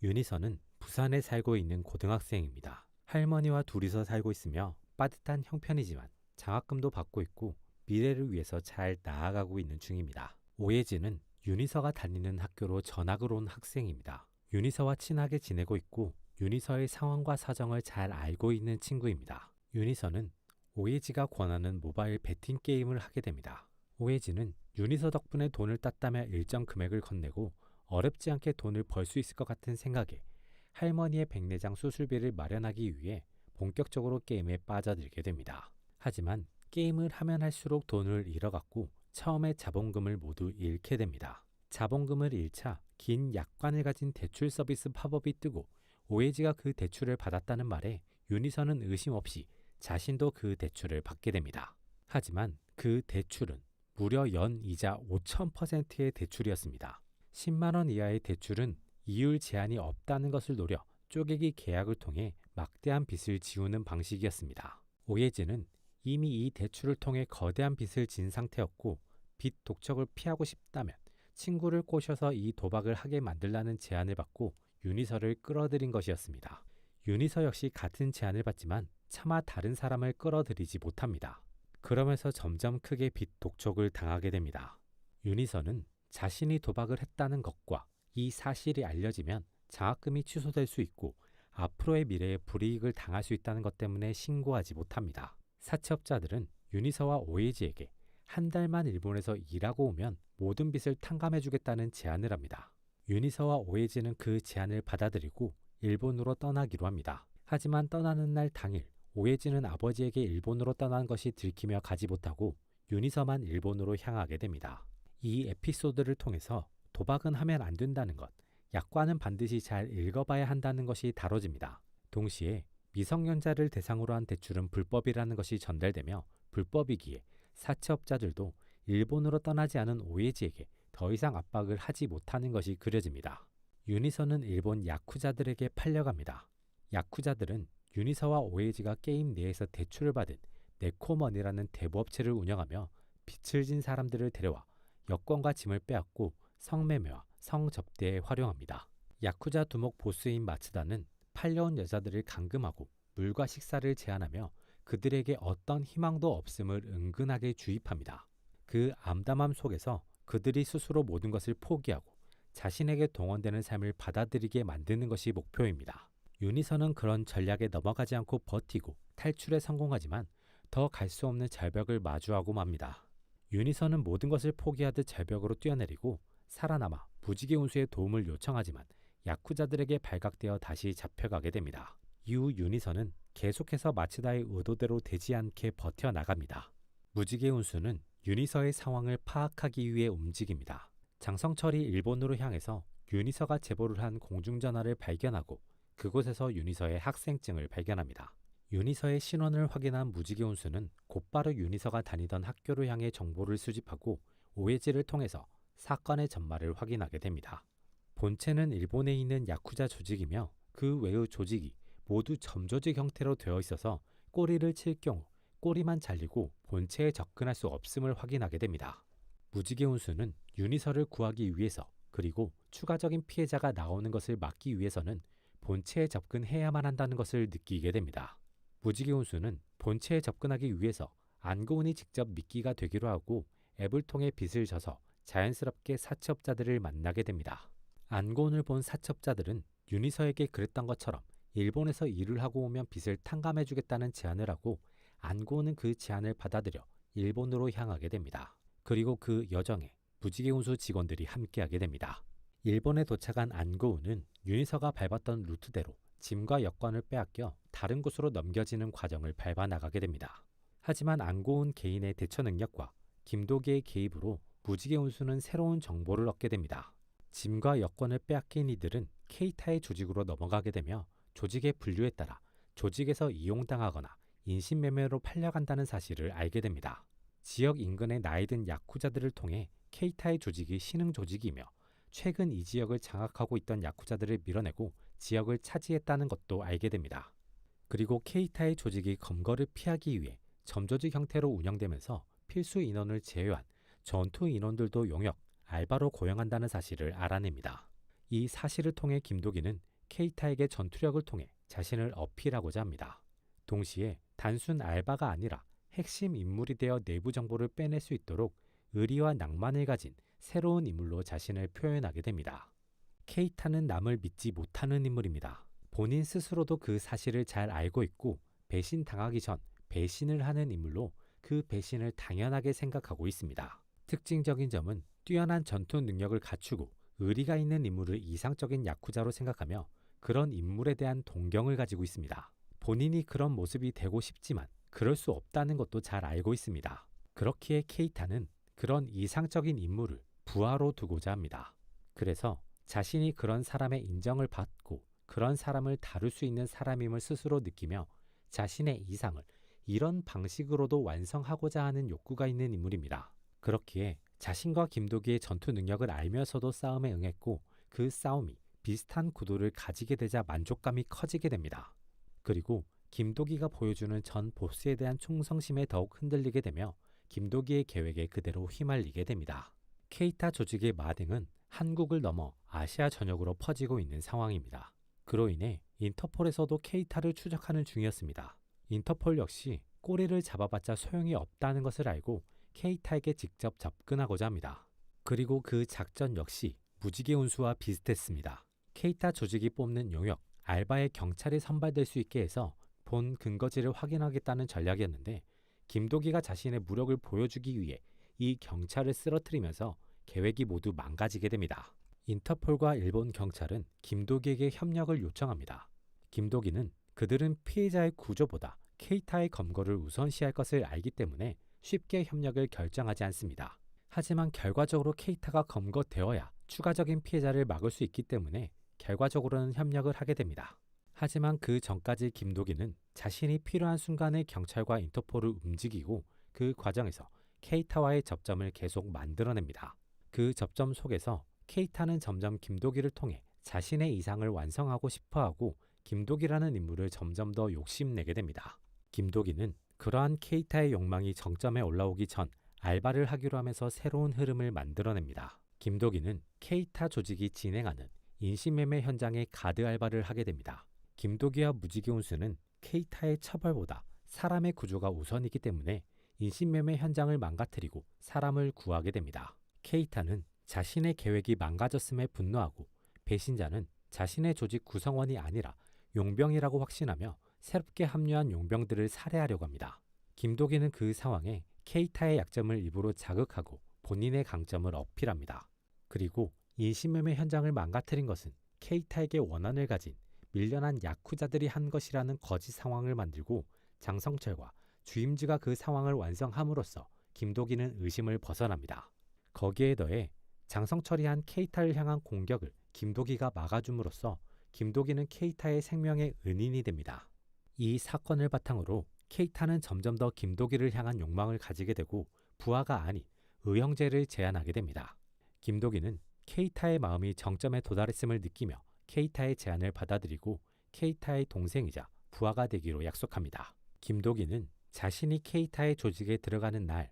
윤희선은 부산에 살고 있는 고등학생입니다. 할머니와 둘이서 살고 있으며 빠듯한 형편이지만 장학금도 받고 있고 미래를 위해서 잘 나아가고 있는 중입니다. 오예진은 윤희서가 다니는 학교로 전학을 온 학생입니다. 윤희서와 친하게 지내고 있고 윤희서의 상황과 사정을 잘 알고 있는 친구입니다. 윤희서는 오예지가 권하는 모바일 베팅 게임을 하게 됩니다. 오예지는 윤희서 덕분에 돈을 땄다며 일정 금액을 건네고 어렵지 않게 돈을 벌 수 있을 것 같은 생각에 할머니의 백내장 수술비를 마련하기 위해 본격적으로 게임에 빠져들게 됩니다. 하지만 게임을 하면 할수록 돈을 잃어갔고 처음에 자본금을 모두 잃게 됩니다. 자본금을 잃자 긴 약관을 가진 대출 서비스 팝업이 뜨고 오예지가 그 대출을 받았다는 말에 윤희서는 의심 없이 자신도 그 대출을 받게 됩니다. 하지만 그 대출은 무려 연이자 5,000%의 대출이었습니다. 10만 원 이하의 대출은 이율 제한이 없다는 것을 노려 쪼개기 계약을 통해 막대한 빚을 지우는 방식이었습니다. 오예진은 이미 이 대출을 통해 거대한 빚을 진 상태였고 빚 독촉을 피하고 싶다면 친구를 꼬셔서 이 도박을 하게 만들라는 제안을 받고 윤희서를 끌어들인 것이었습니다. 윤희서 역시 같은 제안을 받지만 차마 다른 사람을 끌어들이지 못합니다. 그러면서 점점 크게 빚 독촉을 당하게 됩니다. 윤희서는 자신이 도박을 했다는 것과 이 사실이 알려지면 장학금이 취소될 수 있고 앞으로의 미래에 불이익을 당할 수 있다는 것 때문에 신고하지 못합니다. 사채업자들은 윤희서와 오예지에게 한 달만 일본에서 일하고 오면 모든 빚을 탕감해주겠다는 제안을 합니다. 윤희서와 오예지는 그 제안을 받아들이고 일본으로 떠나기로 합니다. 하지만 떠나는 날 당일 오예지는 아버지에게 일본으로 떠난 것이 들키며 가지 못하고 윤희서만 일본으로 향하게 됩니다. 이 에피소드를 통해서 도박은 하면 안 된다는 것, 약관은 반드시 잘 읽어봐야 한다는 것이 다뤄집니다. 동시에 미성년자를 대상으로 한 대출은 불법이라는 것이 전달되며 불법이기에 사채업자들도 일본으로 떠나지 않은 오예지에게 더 이상 압박을 하지 못하는 것이 그려집니다. 윤희서는 일본 야쿠자들에게 팔려갑니다. 야쿠자들은 윤희서와 오예지가 게임 내에서 대출을 받은 네코머니라는 대부업체를 운영하며 빚을 진 사람들을 데려와 여권과 짐을 빼앗고 성매매와 성접대에 활용합니다. 야쿠자 두목 보스인 마츠다는 팔려온 여자들을 감금하고 물과 식사를 제한하며 그들에게 어떤 희망도 없음을 은근하게 주입합니다. 그 암담함 속에서 그들이 스스로 모든 것을 포기하고 자신에게 동원되는 삶을 받아들이게 만드는 것이 목표입니다. 윤희서는 그런 전략에 넘어가지 않고 버티고 탈출에 성공하지만 더 갈 수 없는 절벽을 마주하고 맙니다. 윤희서는 모든 것을 포기하듯 절벽으로 뛰어내리고 살아남아 무지개 운수의 도움을 요청하지만 야쿠자들에게 발각되어 다시 잡혀가게 됩니다. 이후 윤희서는 계속해서 마츠다의 의도대로 되지 않게 버텨나갑니다. 무지개 운수는 윤희서의 상황을 파악하기 위해 움직입니다. 장성철이 일본으로 향해서 윤희서가 제보를 한 공중전화를 발견하고 그곳에서 윤희서의 학생증을 발견합니다. 윤희서의 신원을 확인한 무지개 운수는 곧바로 윤희서가 다니던 학교로 향해 정보를 수집하고 오예지를 통해서 사건의 전말을 확인하게 됩니다. 본체는 일본에 있는 야쿠자 조직이며 그 외의 조직이 모두 점조직 형태로 되어 있어서 꼬리를 칠 경우 꼬리만 잘리고 본체에 접근할 수 없음을 확인하게 됩니다. 무지개 운수는 윤희서를 구하기 위해서 그리고 추가적인 피해자가 나오는 것을 막기 위해서는 본체에 접근해야만 한다는 것을 느끼게 됩니다. 무지개 운수는 본체에 접근하기 위해서 안고은이 직접 미끼가 되기로 하고 앱을 통해 빚을 져서 자연스럽게 사채업자들을 만나게 됩니다. 안고은을 본 사채업자들은 윤희서에게 그랬던 것처럼 일본에서 일을 하고 오면 빚을 탕감해주겠다는 제안을 하고 안고은은 그 제안을 받아들여 일본으로 향하게 됩니다. 그리고 그 여정에 무지개 운수 직원들이 함께하게 됩니다. 일본에 도착한 안고은은 윤희서가 밟았던 루트대로 짐과 여권을 빼앗겨 다른 곳으로 넘겨지는 과정을 밟아 나가게 됩니다. 하지만 안고은 개인의 대처 능력과 김도기의 개입으로 무지개 운수는 새로운 정보를 얻게 됩니다. 짐과 여권을 빼앗긴 이들은 케이타의 조직으로 넘어가게 되며 조직의 분류에 따라 조직에서 이용당하거나 인신매매로 팔려간다는 사실을 알게 됩니다. 지역 인근의 나이든 야쿠자들을 통해 케이타의 조직이 신흥 조직이며 최근 이 지역을 장악하고 있던 야쿠자들을 밀어내고 지역을 차지했다는 것도 알게 됩니다. 그리고 케이타의 조직이 검거를 피하기 위해 점조직 형태로 운영되면서 필수 인원을 제외한 전투 인원들도 용역, 알바로 고용한다는 사실을 알아냅니다. 이 사실을 통해 김도기는 케이타에게 전투력을 통해 자신을 어필하고자 합니다. 동시에 단순 알바가 아니라 핵심 인물이 되어 내부 정보를 빼낼 수 있도록 의리와 낭만을 가진 새로운 인물로 자신을 표현하게 됩니다. 케이타는 남을 믿지 못하는 인물입니다. 본인 스스로도 그 사실을 잘 알고 있고 배신당하기 전 배신을 하는 인물로 그 배신을 당연하게 생각하고 있습니다. 특징적인 점은 뛰어난 전투 능력을 갖추고 의리가 있는 인물을 이상적인 야쿠자로 생각하며 그런 인물에 대한 동경을 가지고 있습니다. 본인이 그런 모습이 되고 싶지만 그럴 수 없다는 것도 잘 알고 있습니다. 그렇기에 케이타는 그런 이상적인 인물을 부하로 두고자 합니다. 그래서 자신이 그런 사람의 인정을 받고 그런 사람을 다룰 수 있는 사람임을 스스로 느끼며 자신의 이상을 이런 방식으로도 완성하고자 하는 욕구가 있는 인물입니다. 그렇기에 자신과 김도기의 전투 능력을 알면서도 싸움에 응했고 그 싸움이 비슷한 구도를 가지게 되자 만족감이 커지게 됩니다. 그리고 김도기가 보여주는 전 보스에 대한 충성심에 더욱 흔들리게 되며 김도기의 계획에 그대로 휘말리게 됩니다. 케이타 조직의 마댕은 한국을 넘어 아시아 전역으로 퍼지고 있는 상황입니다. 그로 인해 인터폴에서도 케이타를 추적하는 중이었습니다. 인터폴 역시 꼬리를 잡아봤자 소용이 없다는 것을 알고 케이타에게 직접 접근하고자 합니다. 그리고 그 작전 역시 무지개 운수와 비슷했습니다. 케이타 조직이 뽑는 용역, 알바의 경찰이 선발될 수 있게 해서 본 근거지를 확인하겠다는 전략이었는데 김도기가 자신의 무력을 보여주기 위해 이 경찰을 쓰러뜨리면서 계획이 모두 망가지게 됩니다. 인터폴과 일본 경찰은 김도기에게 협력을 요청합니다. 김도기는 그들은 피해자의 구조보다 케이타의 검거를 우선시할 것을 알기 때문에 쉽게 협력을 결정하지 않습니다. 하지만 결과적으로 케이타가 검거되어야 추가적인 피해자를 막을 수 있기 때문에 결과적으로는 협력을 하게 됩니다. 하지만 그 전까지 김도기는 자신이 필요한 순간에 경찰과 인터폴을 움직이고 그 과정에서 케이타와의 접점을 계속 만들어냅니다. 그 접점 속에서 케이타는 점점 김도기를 통해 자신의 이상을 완성하고 싶어하고 김도기라는 인물을 점점 더 욕심내게 됩니다. 김도기는 그러한 케이타의 욕망이 정점에 올라오기 전 알바를 하기로 하면서 새로운 흐름을 만들어냅니다. 김도기는 케이타 조직이 진행하는 인신매매 현장에 가드 알바를 하게 됩니다. 김도기와 무지개 운수는 케이타의 처벌보다 사람의 구조가 우선이기 때문에 인신매매 현장을 망가뜨리고 사람을 구하게 됩니다. 케이타는 자신의 계획이 망가졌음에 분노하고 배신자는 자신의 조직 구성원이 아니라 용병이라고 확신하며 새롭게 합류한 용병들을 살해하려고 합니다. 김도기는 그 상황에 케이타의 약점을 일부러 자극하고 본인의 강점을 어필합니다. 그리고 인신매매 현장을 망가뜨린 것은 케이타에게 원한을 가진 밀려난 야쿠자들이 한 것이라는 거짓 상황을 만들고 장성철과 주임지가 그 상황을 완성함으로써 김도기는 의심을 벗어납니다. 거기에 더해 장성철이 한 케이타를 향한 공격을 김도기가 막아줌으로써 김도기는 케이타의 생명의 은인이 됩니다. 이 사건을 바탕으로 케이타는 점점 더 김도기를 향한 욕망을 가지게 되고 부하가 아닌 의형제를 제안하게 됩니다. 김도기는 케이타의 마음이 정점에 도달했음을 느끼며 케이타의 제안을 받아들이고 케이타의 동생이자 부하가 되기로 약속합니다. 김도기는 자신이 케이타의 조직에 들어가는 날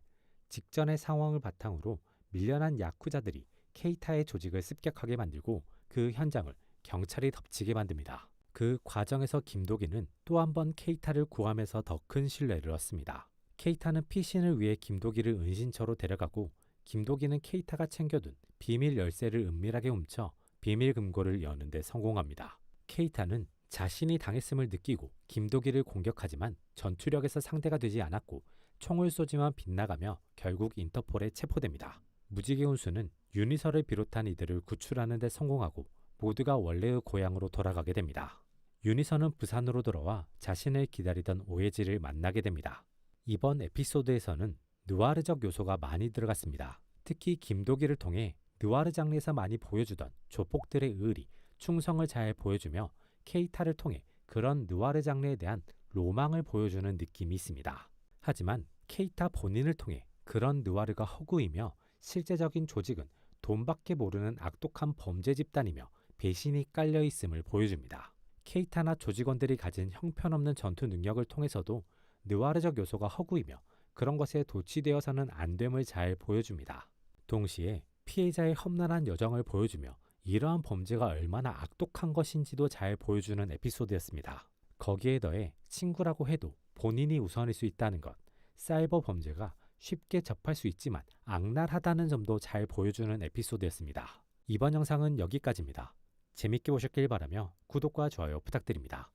직전의 상황을 바탕으로 밀려난 야쿠자들이 케이타의 조직을 습격하게 만들고 그 현장을 경찰이 덮치게 만듭니다. 그 과정에서 김도기는 또 한 번 케이타를 구하면서 더 큰 신뢰를 얻습니다. 케이타는 피신을 위해 김도기를 은신처로 데려가고 김도기는 케이타가 챙겨둔 비밀 열쇠를 은밀하게 훔쳐 비밀 금고를 여는 데 성공합니다. 케이타는 자신이 당했음을 느끼고 김도기를 공격하지만 전투력에서 상대가 되지 않았고 총을 쏘지만 빗나가며 결국 인터폴에 체포됩니다. 무지개 운수는 유니서를 비롯한 이들을 구출하는 데 성공하고 모두가 원래의 고향으로 돌아가게 됩니다. 유니서는 부산으로 돌아와 자신을 기다리던 오해지를 만나게 됩니다. 이번 에피소드에서는 느와르적 요소가 많이 들어갔습니다. 특히 김도기를 통해 느와르 장르에서 많이 보여주던 조폭들의 의리, 충성을 잘 보여주며 케이타를 통해 그런 느와르 장르에 대한 로망을 보여주는 느낌이 있습니다. 하지만 케이타 본인을 통해 그런 느와르가 허구이며 실제적인 조직은 돈밖에 모르는 악독한 범죄 집단이며 배신이 깔려 있음을 보여줍니다. 케이타나 조직원들이 가진 형편없는 전투 능력을 통해서도 느와르적 요소가 허구이며 그런 것에 도취되어서는 안 됨을 잘 보여줍니다. 동시에 피해자의 험난한 여정을 보여주며 이러한 범죄가 얼마나 악독한 것인지도 잘 보여주는 에피소드였습니다. 거기에 더해 친구라고 해도 본인이 우선일 수 있다는 것, 사이버 범죄가 쉽게 접할 수 있지만 악랄하다는 점도 잘 보여주는 에피소드였습니다. 이번 영상은 여기까지입니다. 재밌게 보셨길 바라며 구독과 좋아요 부탁드립니다.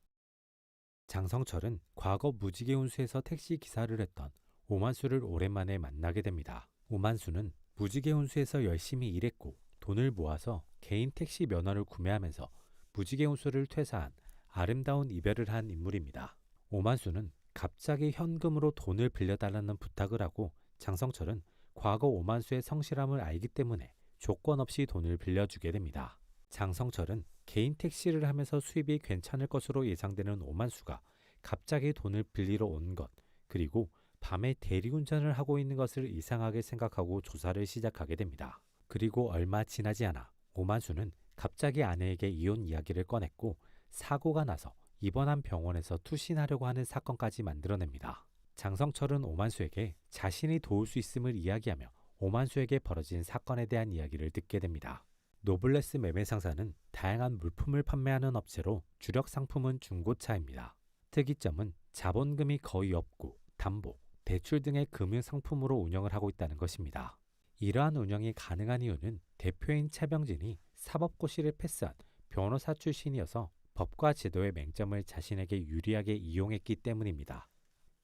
장성철은 과거 무지개 운수에서 택시 기사를 했던 오만수를 오랜만에 만나게 됩니다. 오만수는 무지개 운수에서 열심히 일했고 돈을 모아서 개인 택시 면허를 구매하면서 무지개 운수를 퇴사한 아름다운 이별을 한 인물입니다. 오만수는 갑자기 현금으로 돈을 빌려달라는 부탁을 하고 장성철은 과거 오만수의 성실함을 알기 때문에 조건 없이 돈을 빌려주게 됩니다. 장성철은 개인 택시를 하면서 수입이 괜찮을 것으로 예상되는 오만수가 갑자기 돈을 빌리러 온 것, 그리고 밤에 대리운전을 하고 있는 것을 이상하게 생각하고 조사를 시작하게 됩니다. 그리고 얼마 지나지 않아 오만수는 갑자기 아내에게 이혼 이야기를 꺼냈고 사고가 나서 입원한 병원에서 투신하려고 하는 사건까지 만들어냅니다. 장성철은 오만수에게 자신이 도울 수 있음을 이야기하며 오만수에게 벌어진 사건에 대한 이야기를 듣게 됩니다. 노블레스 매매 상사는 다양한 물품을 판매하는 업체로 주력 상품은 중고차입니다. 특이점은 자본금이 거의 없고 담보, 대출 등의 금융 상품으로 운영을 하고 있다는 것입니다. 이러한 운영이 가능한 이유는 대표인 차병진이 사법고시를 패스한 변호사 출신이어서 법과 제도의 맹점을 자신에게 유리하게 이용했기 때문입니다.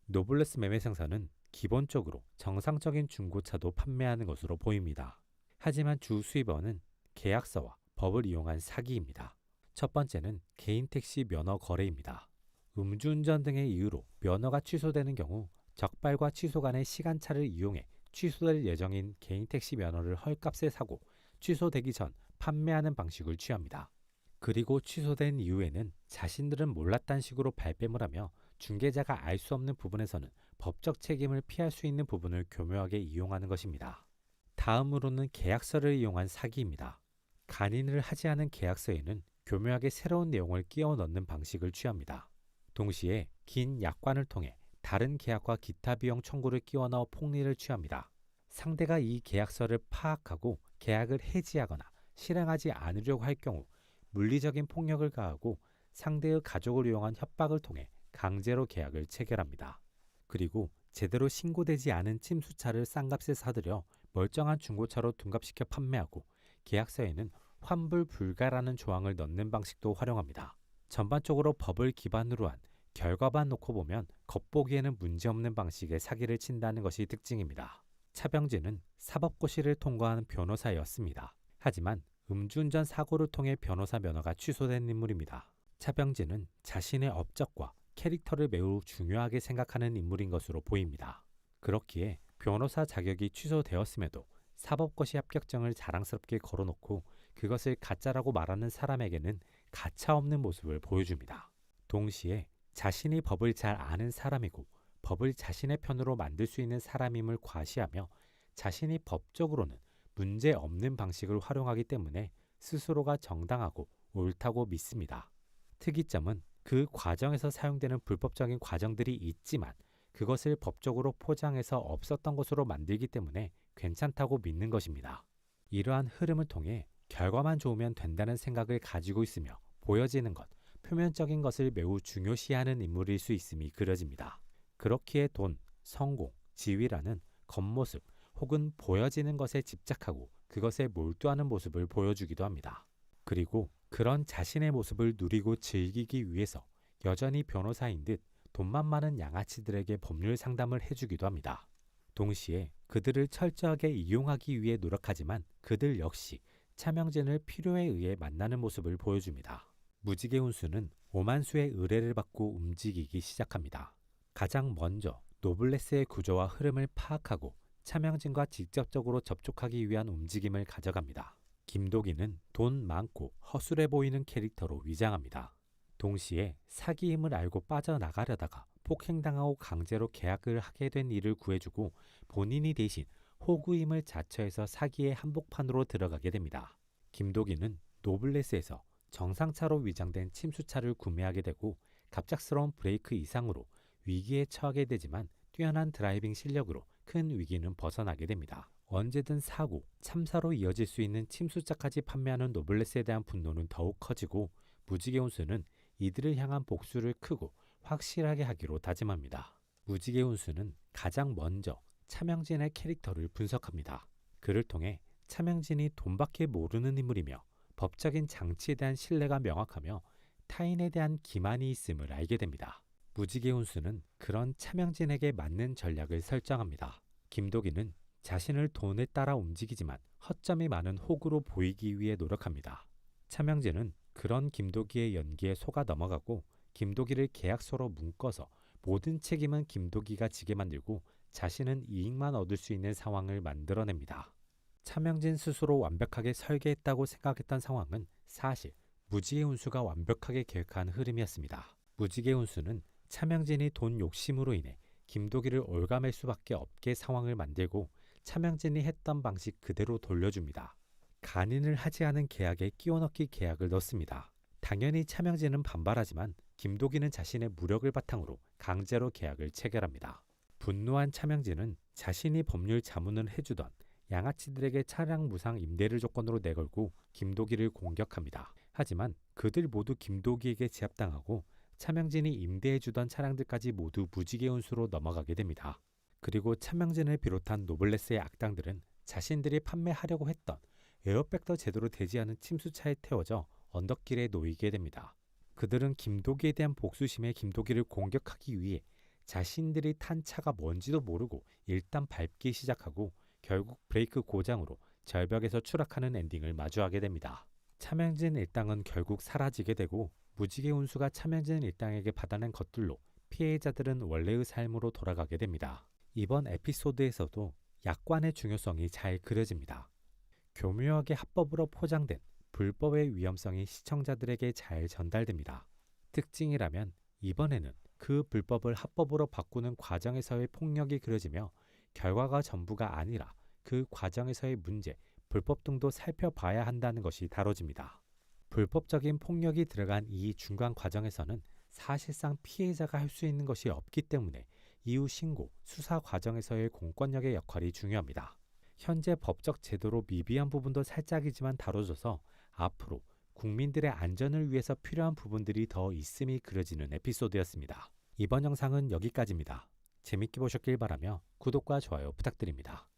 노블레스 매매 상사는 기본적으로 정상적인 중고차도 판매하는 것으로 보입니다. 하지만 주 수입원은 계약서와 법을 이용한 사기입니다. 첫 번째는 개인 택시 면허 거래입니다. 음주운전 등의 이유로 면허가 취소되는 경우 적발과 취소 간의 시간차를 이용해 취소될 예정인 개인 택시 면허를 헐값에 사고 취소되기 전 판매하는 방식을 취합니다. 그리고 취소된 이후에는 자신들은 몰랐다는 식으로 발뺌을 하며 중개자가 알 수 없는 부분에서는 법적 책임을 피할 수 있는 부분을 교묘하게 이용하는 것입니다. 다음으로는 계약서를 이용한 사기입니다. 간인을 하지 않은 계약서에는 교묘하게 새로운 내용을 끼워 넣는 방식을 취합니다. 동시에 긴 약관을 통해 다른 계약과 기타 비용 청구를 끼워 넣어 폭리를 취합니다. 상대가 이 계약서를 파악하고 계약을 해지하거나 실행하지 않으려고 할 경우 물리적인 폭력을 가하고 상대의 가족을 이용한 협박을 통해 강제로 계약을 체결합니다. 그리고 제대로 신고되지 않은 침수차를 싼 값에 사들여 멀쩡한 중고차로 둔갑시켜 판매하고 계약서에는 환불 불가라는 조항을 넣는 방식도 활용합니다. 전반적으로 법을 기반으로 한 결과만 놓고 보면 겉보기에는 문제없는 방식의 사기를 친다는 것이 특징입니다. 차병진은 사법고시를 통과한 변호사였습니다. 하지만 음주운전 사고를 통해 변호사 면허가 취소된 인물입니다. 차병진은 자신의 업적과 캐릭터를 매우 중요하게 생각하는 인물인 것으로 보입니다. 그렇기에 변호사 자격이 취소되었음에도 사법고시 합격증을 자랑스럽게 걸어놓고 그것을 가짜라고 말하는 사람에게는 가차없는 모습을 보여줍니다. 동시에 자신이 법을 잘 아는 사람이고 법을 자신의 편으로 만들 수 있는 사람임을 과시하며 자신이 법적으로는 문제 없는 방식을 활용하기 때문에 스스로가 정당하고 옳다고 믿습니다. 특이점은 그 과정에서 사용되는 불법적인 과정들이 있지만 그것을 법적으로 포장해서 없었던 것으로 만들기 때문에 괜찮다고 믿는 것입니다. 이러한 흐름을 통해 결과만 좋으면 된다는 생각을 가지고 있으며 보여지는 것, 표면적인 것을 매우 중요시하는 인물일 수 있음이 그려집니다. 그렇기에 돈, 성공, 지위라는 겉모습 혹은 보여지는 것에 집착하고 그것에 몰두하는 모습을 보여주기도 합니다. 그리고 그런 자신의 모습을 누리고 즐기기 위해서 여전히 변호사인 듯 돈만 많은 양아치들에게 법률 상담을 해주기도 합니다. 동시에 그들을 철저하게 이용하기 위해 노력하지만 그들 역시 차명진을 필요에 의해 만나는 모습을 보여줍니다. 무지개 운수는 오만수의 의뢰를 받고 움직이기 시작합니다. 가장 먼저 노블레스의 구조와 흐름을 파악하고 차명진과 직접적으로 접촉하기 위한 움직임을 가져갑니다. 김도기는 돈 많고 허술해 보이는 캐릭터로 위장합니다. 동시에 사기임을 알고 빠져나가려다가 폭행당하고 강제로 계약을 하게 된 이를 구해주고 본인이 대신 호구임을 자처해서 사기의 한복판으로 들어가게 됩니다. 김도기는 노블레스에서 정상차로 위장된 침수차를 구매하게 되고 갑작스러운 브레이크 이상으로 위기에 처하게 되지만 뛰어난 드라이빙 실력으로 큰 위기는 벗어나게 됩니다. 언제든 사고, 참사로 이어질 수 있는 침수자까지 판매하는 노블레스에 대한 분노는 더욱 커지고 무지개 운수는 이들을 향한 복수를 크고 확실하게 하기로 다짐합니다. 무지개 운수는 가장 먼저 차명진의 캐릭터를 분석합니다. 그를 통해 차명진이 돈밖에 모르는 인물이며 법적인 장치에 대한 신뢰가 명확하며 타인에 대한 기만이 있음을 알게 됩니다. 무지개 운수는 그런 차명진에게 맞는 전략을 설정합니다. 김도기는 자신을 돈에 따라 움직이지만 허점이 많은 호구로 보이기 위해 노력합니다. 차명진은 그런 김도기의 연기에 속아 넘어가고 김도기를 계약서로 묶어서 모든 책임은 김도기가 지게 만들고 자신은 이익만 얻을 수 있는 상황을 만들어냅니다. 차명진 스스로 완벽하게 설계했다고 생각했던 상황은 사실 무지개 운수가 완벽하게 계획한 흐름이었습니다. 무지개 운수는 차명진이 돈 욕심으로 인해 김도기를 올가맬 수밖에 없게 상황을 만들고 차명진이 했던 방식 그대로 돌려줍니다. 간인을 하지 않은 계약에 끼워넣기 계약을 넣습니다. 당연히 차명진은 반발하지만 김도기는 자신의 무력을 바탕으로 강제로 계약을 체결합니다. 분노한 차명진은 자신이 법률 자문을 해주던 양아치들에게 차량 무상 임대를 조건으로 내걸고 김도기를 공격합니다. 하지만 그들 모두 김도기에게 제압당하고 차명진이 임대해주던 차량들까지 모두 무지개 운수로 넘어가게 됩니다. 그리고 차명진을 비롯한 노블레스의 악당들은 자신들이 판매하려고 했던 에어백도 제대로 되지 않은 침수차에 태워져 언덕길에 놓이게 됩니다. 그들은 김도기에 대한 복수심에 김도기를 공격하기 위해 자신들이 탄 차가 뭔지도 모르고 일단 밟기 시작하고 결국 브레이크 고장으로 절벽에서 추락하는 엔딩을 마주하게 됩니다. 차명진 일당은 결국 사라지게 되고 무지개 운수가 차명진 일당에게 받아낸 것들로 피해자들은 원래의 삶으로 돌아가게 됩니다. 이번 에피소드에서도 약관의 중요성이 잘 그려집니다. 교묘하게 합법으로 포장된 불법의 위험성이 시청자들에게 잘 전달됩니다. 특징이라면 이번에는 그 불법을 합법으로 바꾸는 과정에서의 폭력이 그려지며 결과가 전부가 아니라 그 과정에서의 문제, 불법 등도 살펴봐야 한다는 것이 다뤄집니다. 불법적인 폭력이 들어간 이 중간 과정에서는 사실상 피해자가 할 수 있는 것이 없기 때문에 이후 신고, 수사 과정에서의 공권력의 역할이 중요합니다. 현재 법적 제도로 미비한 부분도 살짝이지만 다뤄져서 앞으로 국민들의 안전을 위해서 필요한 부분들이 더 있음이 그려지는 에피소드였습니다. 이번 영상은 여기까지입니다. 재밌게 보셨길 바라며 구독과 좋아요 부탁드립니다.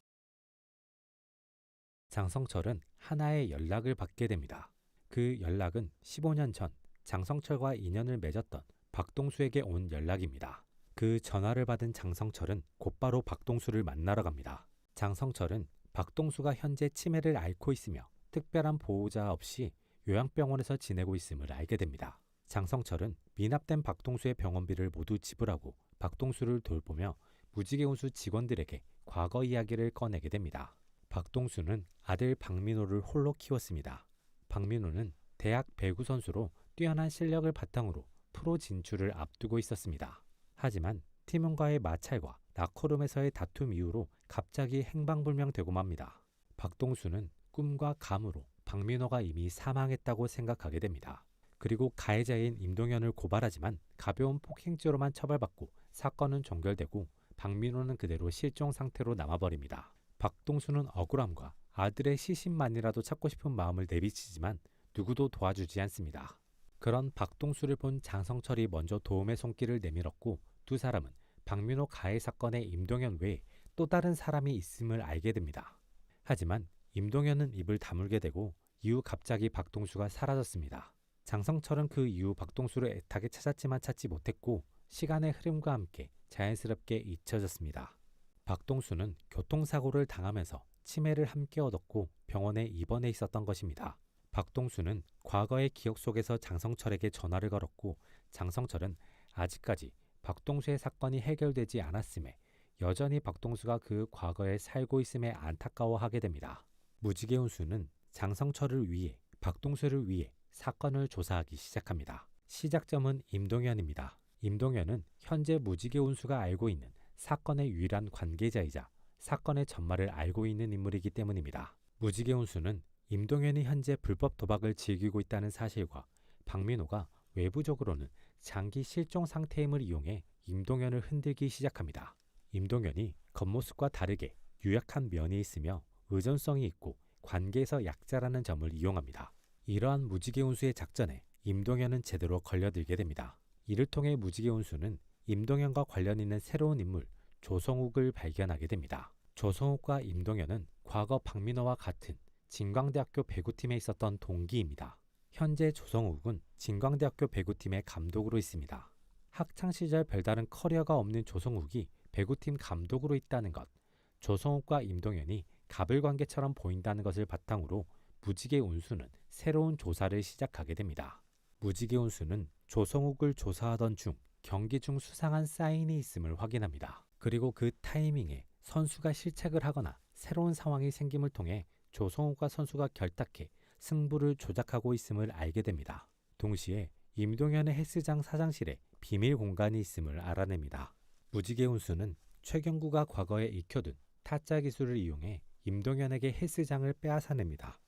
장성철은 하나의 연락을 받게 됩니다. 그 연락은 15년 전 장성철과 인연을 맺었던 박동수에게 온 연락입니다. 그 전화를 받은 장성철은 곧바로 박동수를 만나러 갑니다. 장성철은 박동수가 현재 치매를 앓고 있으며 특별한 보호자 없이 요양병원에서 지내고 있음을 알게 됩니다. 장성철은 미납된 박동수의 병원비를 모두 지불하고 박동수를 돌보며 무지개 운수 직원들에게 과거 이야기를 꺼내게 됩니다. 박동수는 아들 박민호를 홀로 키웠습니다. 박민호는 대학 배구 선수로 뛰어난 실력을 바탕으로 프로 진출을 앞두고 있었습니다. 하지만 팀원과의 마찰과 라커룸에서의 다툼 이후로 갑자기 행방불명되고 맙니다. 박동수는 꿈과 감으로 박민호가 이미 사망했다고 생각하게 됩니다. 그리고 가해자인 임동현을 고발하지만 가벼운 폭행죄로만 처벌받고 사건은 종결되고 박민호는 그대로 실종 상태로 남아버립니다. 박동수는 억울함과 아들의 시신만이라도 찾고 싶은 마음을 내비치지만 누구도 도와주지 않습니다. 그런 박동수를 본 장성철이 먼저 도움의 손길을 내밀었고 두 사람은 박민호 가해 사건에 임동현 외에 또 다른 사람이 있음을 알게 됩니다. 하지만 임동현은 입을 다물게 되고 이후 갑자기 박동수가 사라졌습니다. 장성철은 그 이후 박동수를 애타게 찾았지만 찾지 못했고 시간의 흐름과 함께 자연스럽게 잊혀졌습니다. 박동수는 교통사고를 당하면서 치매를 함께 얻었고 병원에 입원해 있었던 것입니다. 박동수는 과거의 기억 속에서 장성철에게 전화를 걸었고 장성철은 아직까지 박동수의 사건이 해결되지 않았음에 여전히 박동수가 그 과거에 살고 있음에 안타까워하게 됩니다. 무지개 운수는 장성철을 위해 박동수를 위해 사건을 조사하기 시작합니다. 시작점은 임동현입니다. 임동현은 현재 무지개 운수가 알고 있는 사건의 유일한 관계자이자 사건의 전말을 알고 있는 인물이기 때문입니다. 무지개 운수는 임동현이 현재 불법 도박을 즐기고 있다는 사실과 박민호가 외부적으로는 장기 실종 상태임을 이용해 임동현을 흔들기 시작합니다. 임동현이 겉모습과 다르게 유약한 면이 있으며 의존성이 있고 관계에서 약자라는 점을 이용합니다. 이러한 무지개 운수의 작전에 임동현은 제대로 걸려들게 됩니다. 이를 통해 무지개 운수는 임동현과 관련 있는 새로운 인물 조성욱을 발견하게 됩니다. 조성욱과 임동현은 과거 박민호와 같은 진광대학교 배구팀에 있었던 동기입니다. 현재 조성욱은 진광대학교 배구팀의 감독으로 있습니다. 학창시절 별다른 커리어가 없는 조성욱이 배구팀 감독으로 있다는 것, 조성욱과 임동현이 가불관계처럼 보인다는 것을 바탕으로 무지개 운수는 새로운 조사를 시작하게 됩니다. 무지개 운수는 조성욱을 조사하던 중 경기 중 수상한 사인이 있음을 확인합니다. 그리고 그 타이밍에 선수가 실책을 하거나 새로운 상황이 생김을 통해 조성욱과 선수가 결탁해 승부를 조작하고 있음을 알게 됩니다. 동시에 임동현의 헬스장 사장실에 비밀 공간이 있음을 알아냅니다. 무지개 운수는 최경구가 과거에 익혀둔 타짜 기술을 이용해 임동현에게 헬스장을 빼앗아냅니다.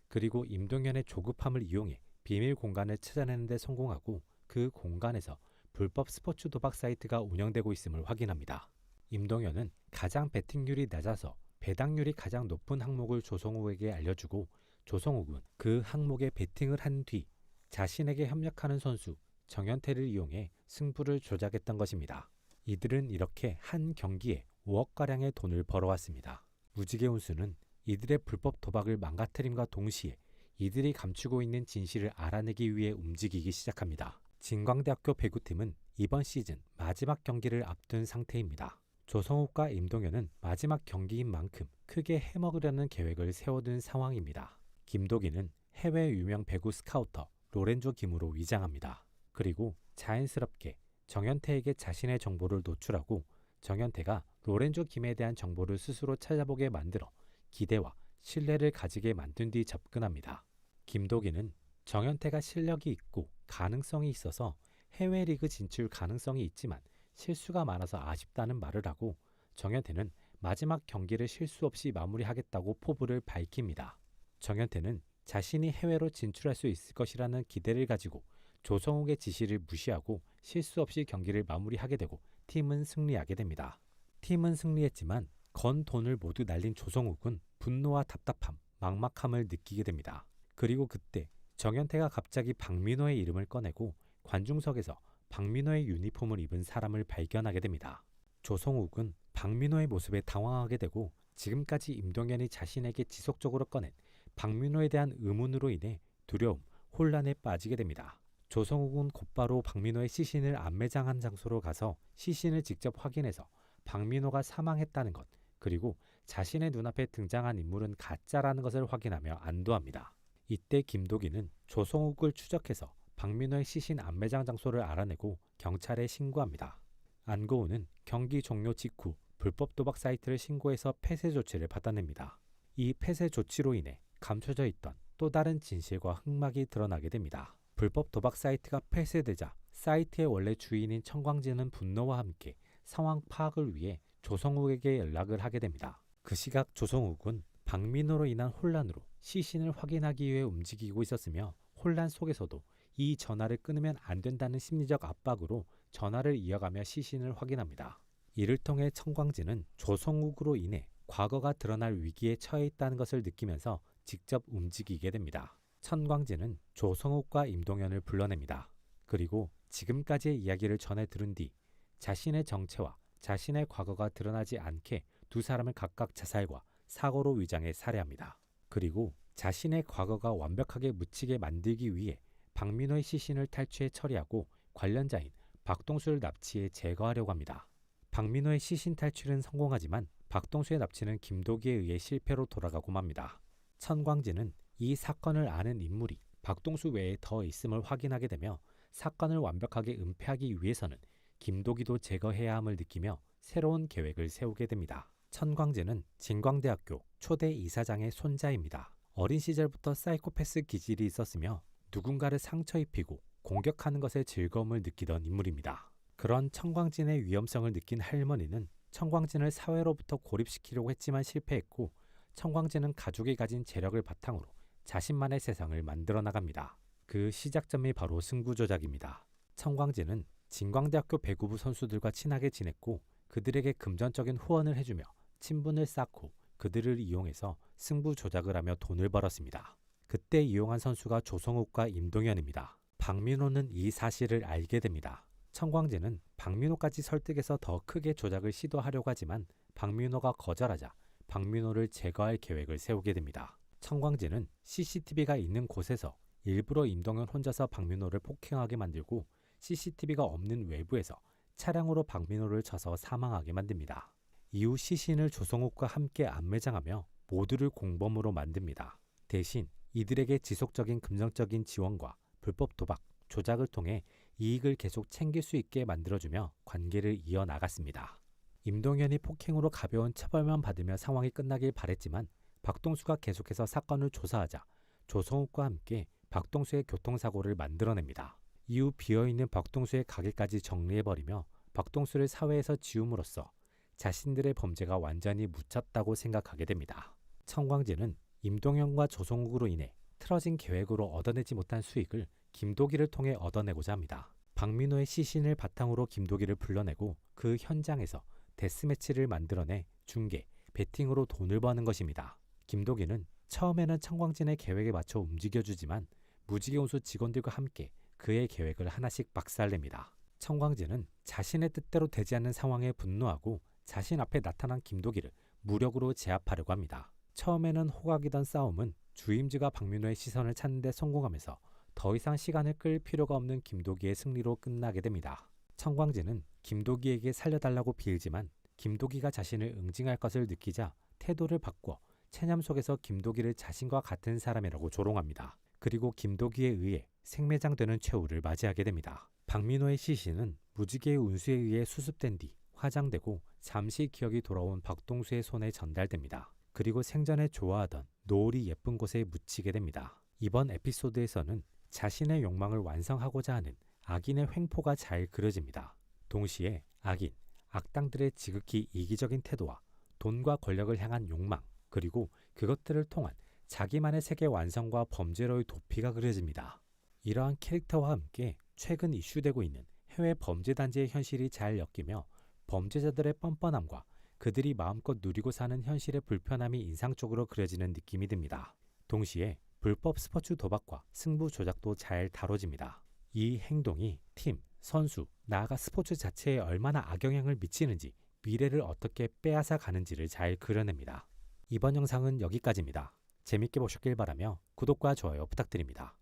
그리고 임동현의 조급함을 이용해 비밀 공간을 찾아내는 데 성공하고 그 공간에서 불법 스포츠 도박 사이트가 운영되고 있음을 확인합니다. 임동현은 가장 배팅률이 낮아서 배당률이 가장 높은 항목을 조성욱에게 알려주고 조성욱은 그 항목에 베팅을 한 뒤 자신에게 협력하는 선수 정현태를 이용해 승부를 조작했던 것입니다. 이들은 이렇게 한 경기에 5억가량의 돈을 벌어왔습니다. 무지개 운수는 이들의 불법 도박을 망가뜨림과 동시에 이들이 감추고 있는 진실을 알아내기 위해 움직이기 시작합니다. 진광대학교 배구팀은 이번 시즌 마지막 경기를 앞둔 상태입니다. 조성욱과 임동현은 마지막 경기인 만큼 크게 해먹으려는 계획을 세워둔 상황입니다. 김도기는 해외 유명 배구 스카우터 로렌조 김으로 위장합니다. 그리고 자연스럽게 정현태에게 자신의 정보를 노출하고 정현태가 로렌조 김에 대한 정보를 스스로 찾아보게 만들어 기대와 신뢰를 가지게 만든 뒤 접근합니다. 김도기는 정현태가 실력이 있고 가능성이 있어서 해외 리그 진출 가능성이 있지만 실수가 많아서 아쉽다는 말을 하고 정현태는 마지막 경기를 실수 없이 마무리하겠다고 포부를 밝힙니다. 정현태는 자신이 해외로 진출할 수 있을 것이라는 기대를 가지고 조성욱의 지시를 무시하고 실수 없이 경기를 마무리하게 되고 팀은 승리하게 됩니다. 팀은 승리했지만 건 돈을 모두 날린 조성욱은 분노와 답답함, 막막함을 느끼게 됩니다. 그리고 그때 정현태가 갑자기 박민호의 이름을 꺼내고 관중석에서 박민호의 유니폼을 입은 사람을 발견하게 됩니다. 조성욱은 박민호의 모습에 당황하게 되고 지금까지 임동현이 자신에게 지속적으로 꺼낸 박민호에 대한 의문으로 인해 두려움, 혼란에 빠지게 됩니다. 조성욱은 곧바로 박민호의 시신을 안매장한 장소로 가서 시신을 직접 확인해서 박민호가 사망했다는 것, 그리고 자신의 눈앞에 등장한 인물은 가짜라는 것을 확인하며 안도합니다. 이때 김도기는 조성욱을 추적해서 박민호의 시신 안매장 장소를 알아내고 경찰에 신고합니다. 안고은은 경기 종료 직후 불법 도박 사이트를 신고해서 폐쇄 조치를 받아냅니다. 이 폐쇄 조치로 인해 감춰져 있던 또 다른 진실과 흑막이 드러나게 됩니다. 불법 도박 사이트가 폐쇄되자 사이트의 원래 주인인 청광진은 분노와 함께 상황 파악을 위해 조성욱에게 연락을 하게 됩니다. 그 시각 조성욱은 박민호로 인한 혼란으로 시신을 확인하기 위해 움직이고 있었으며 혼란 속에서도 이 전화를 끊으면 안 된다는 심리적 압박으로 전화를 이어가며 시신을 확인합니다. 이를 통해 청광진은 조성욱으로 인해 과거가 드러날 위기에 처해 있다는 것을 느끼면서 직접 움직이게 됩니다. 천광진은 조성욱과 임동현을 불러냅니다. 그리고 지금까지의 이야기를 전해 들은 뒤 자신의 정체와 자신의 과거가 드러나지 않게 두 사람을 각각 자살과 사고로 위장해 살해합니다. 그리고 자신의 과거가 완벽하게 묻히게 만들기 위해 박민호의 시신을 탈취해 처리하고 관련자인 박동수를 납치해 제거하려고 합니다. 박민호의 시신 탈취는 성공하지만 박동수의 납치는 김도기에 의해 실패로 돌아가고 맙니다. 천광진은 이 사건을 아는 인물이 박동수 외에 더 있음을 확인하게 되며 사건을 완벽하게 은폐하기 위해서는 김도기도 제거해야 함을 느끼며 새로운 계획을 세우게 됩니다. 천광진은 진광대학교 초대 이사장의 손자입니다. 어린 시절부터 사이코패스 기질이 있었으며 누군가를 상처 입히고 공격하는 것에 즐거움을 느끼던 인물입니다. 그런 천광진의 위험성을 느낀 할머니는 천광진을 사회로부터 고립시키려고 했지만 실패했고 천광진은 가족이 가진 재력을 바탕으로 자신만의 세상을 만들어 나갑니다. 그 시작점이 바로 승부조작입니다. 천광진은 진광대학교 배구부 선수들과 친하게 지냈고 그들에게 금전적인 후원을 해주며 친분을 쌓고 그들을 이용해서 승부 조작을 하며 돈을 벌었습니다. 그때 이용한 선수가 조성욱과 임동현입니다. 박민호는 이 사실을 알게 됩니다. 청광재는 박민호까지 설득해서 더 크게 조작을 시도하려고 하지만 박민호가 거절하자 박민호를 제거할 계획을 세우게 됩니다. 청광재는 CCTV가 있는 곳에서 일부러 임동현 혼자서 박민호를 폭행하게 만들고 CCTV가 없는 외부에서 차량으로 박민호를 쳐서 사망하게 만듭니다. 이후 시신을 조성욱과 함께 안매장하며 모두를 공범으로 만듭니다. 대신 이들에게 지속적인 금전적인 지원과 불법 도박, 조작을 통해 이익을 계속 챙길 수 있게 만들어주며 관계를 이어나갔습니다. 임동현이 폭행으로 가벼운 처벌만 받으며 상황이 끝나길 바랬지만 박동수가 계속해서 사건을 조사하자 조성욱과 함께 박동수의 교통사고를 만들어냅니다. 이후 비어있는 박동수의 가게까지 정리해버리며 박동수를 사회에서 지움으로써 자신들의 범죄가 완전히 묻혔다고 생각하게 됩니다. 청광재는 임동현과 조성욱으로 인해 틀어진 계획으로 얻어내지 못한 수익을 김도기를 통해 얻어내고자 합니다. 박민호의 시신을 바탕으로 김도기를 불러내고 그 현장에서 데스매치를 만들어내 중계, 베팅으로 돈을 버는 것입니다. 김도기는 처음에는 청광진의 계획에 맞춰 움직여주지만 무지개운수 직원들과 함께 그의 계획을 하나씩 박살냅니다. 청광진은 자신의 뜻대로 되지 않는 상황에 분노하고 자신 앞에 나타난 김도기를 무력으로 제압하려고 합니다. 처음에는 호각이던 싸움은 주임지가 박민호의 시선을 찾는 데 성공하면서 더 이상 시간을 끌 필요가 없는 김도기의 승리로 끝나게 됩니다. 청광진은 김도기에게 살려달라고 빌지만 김도기가 자신을 응징할 것을 느끼자 태도를 바꿔 체념 속에서 김도기를 자신과 같은 사람이라고 조롱합니다. 그리고 김도기에 의해 생매장되는 최후를 맞이하게 됩니다. 박민호의 시신은 무지개의 운수에 의해 수습된 뒤 화장되고 잠시 기억이 돌아온 박동수의 손에 전달됩니다. 그리고 생전에 좋아하던 노을이 예쁜 곳에 묻히게 됩니다. 이번 에피소드에서는 자신의 욕망을 완성하고자 하는 악인의 횡포가 잘 그려집니다. 동시에 악인, 악당들의 지극히 이기적인 태도와 돈과 권력을 향한 욕망, 그리고 그것들을 통한 자기만의 세계 완성과 범죄로의 도피가 그려집니다. 이러한 캐릭터와 함께 최근 이슈되고 있는 해외 범죄단지의 현실이 잘 엮이며 범죄자들의 뻔뻔함과 그들이 마음껏 누리고 사는 현실의 불편함이 인상적으로 그려지는 느낌이 듭니다. 동시에 불법 스포츠 도박과 승부 조작도 잘 다뤄집니다. 이 행동이 팀, 선수, 나아가 스포츠 자체에 얼마나 악영향을 미치는지, 미래를 어떻게 빼앗아 가는지를 잘 그려냅니다. 이번 영상은 여기까지입니다. 재밌게 보셨길 바라며 구독과 좋아요 부탁드립니다.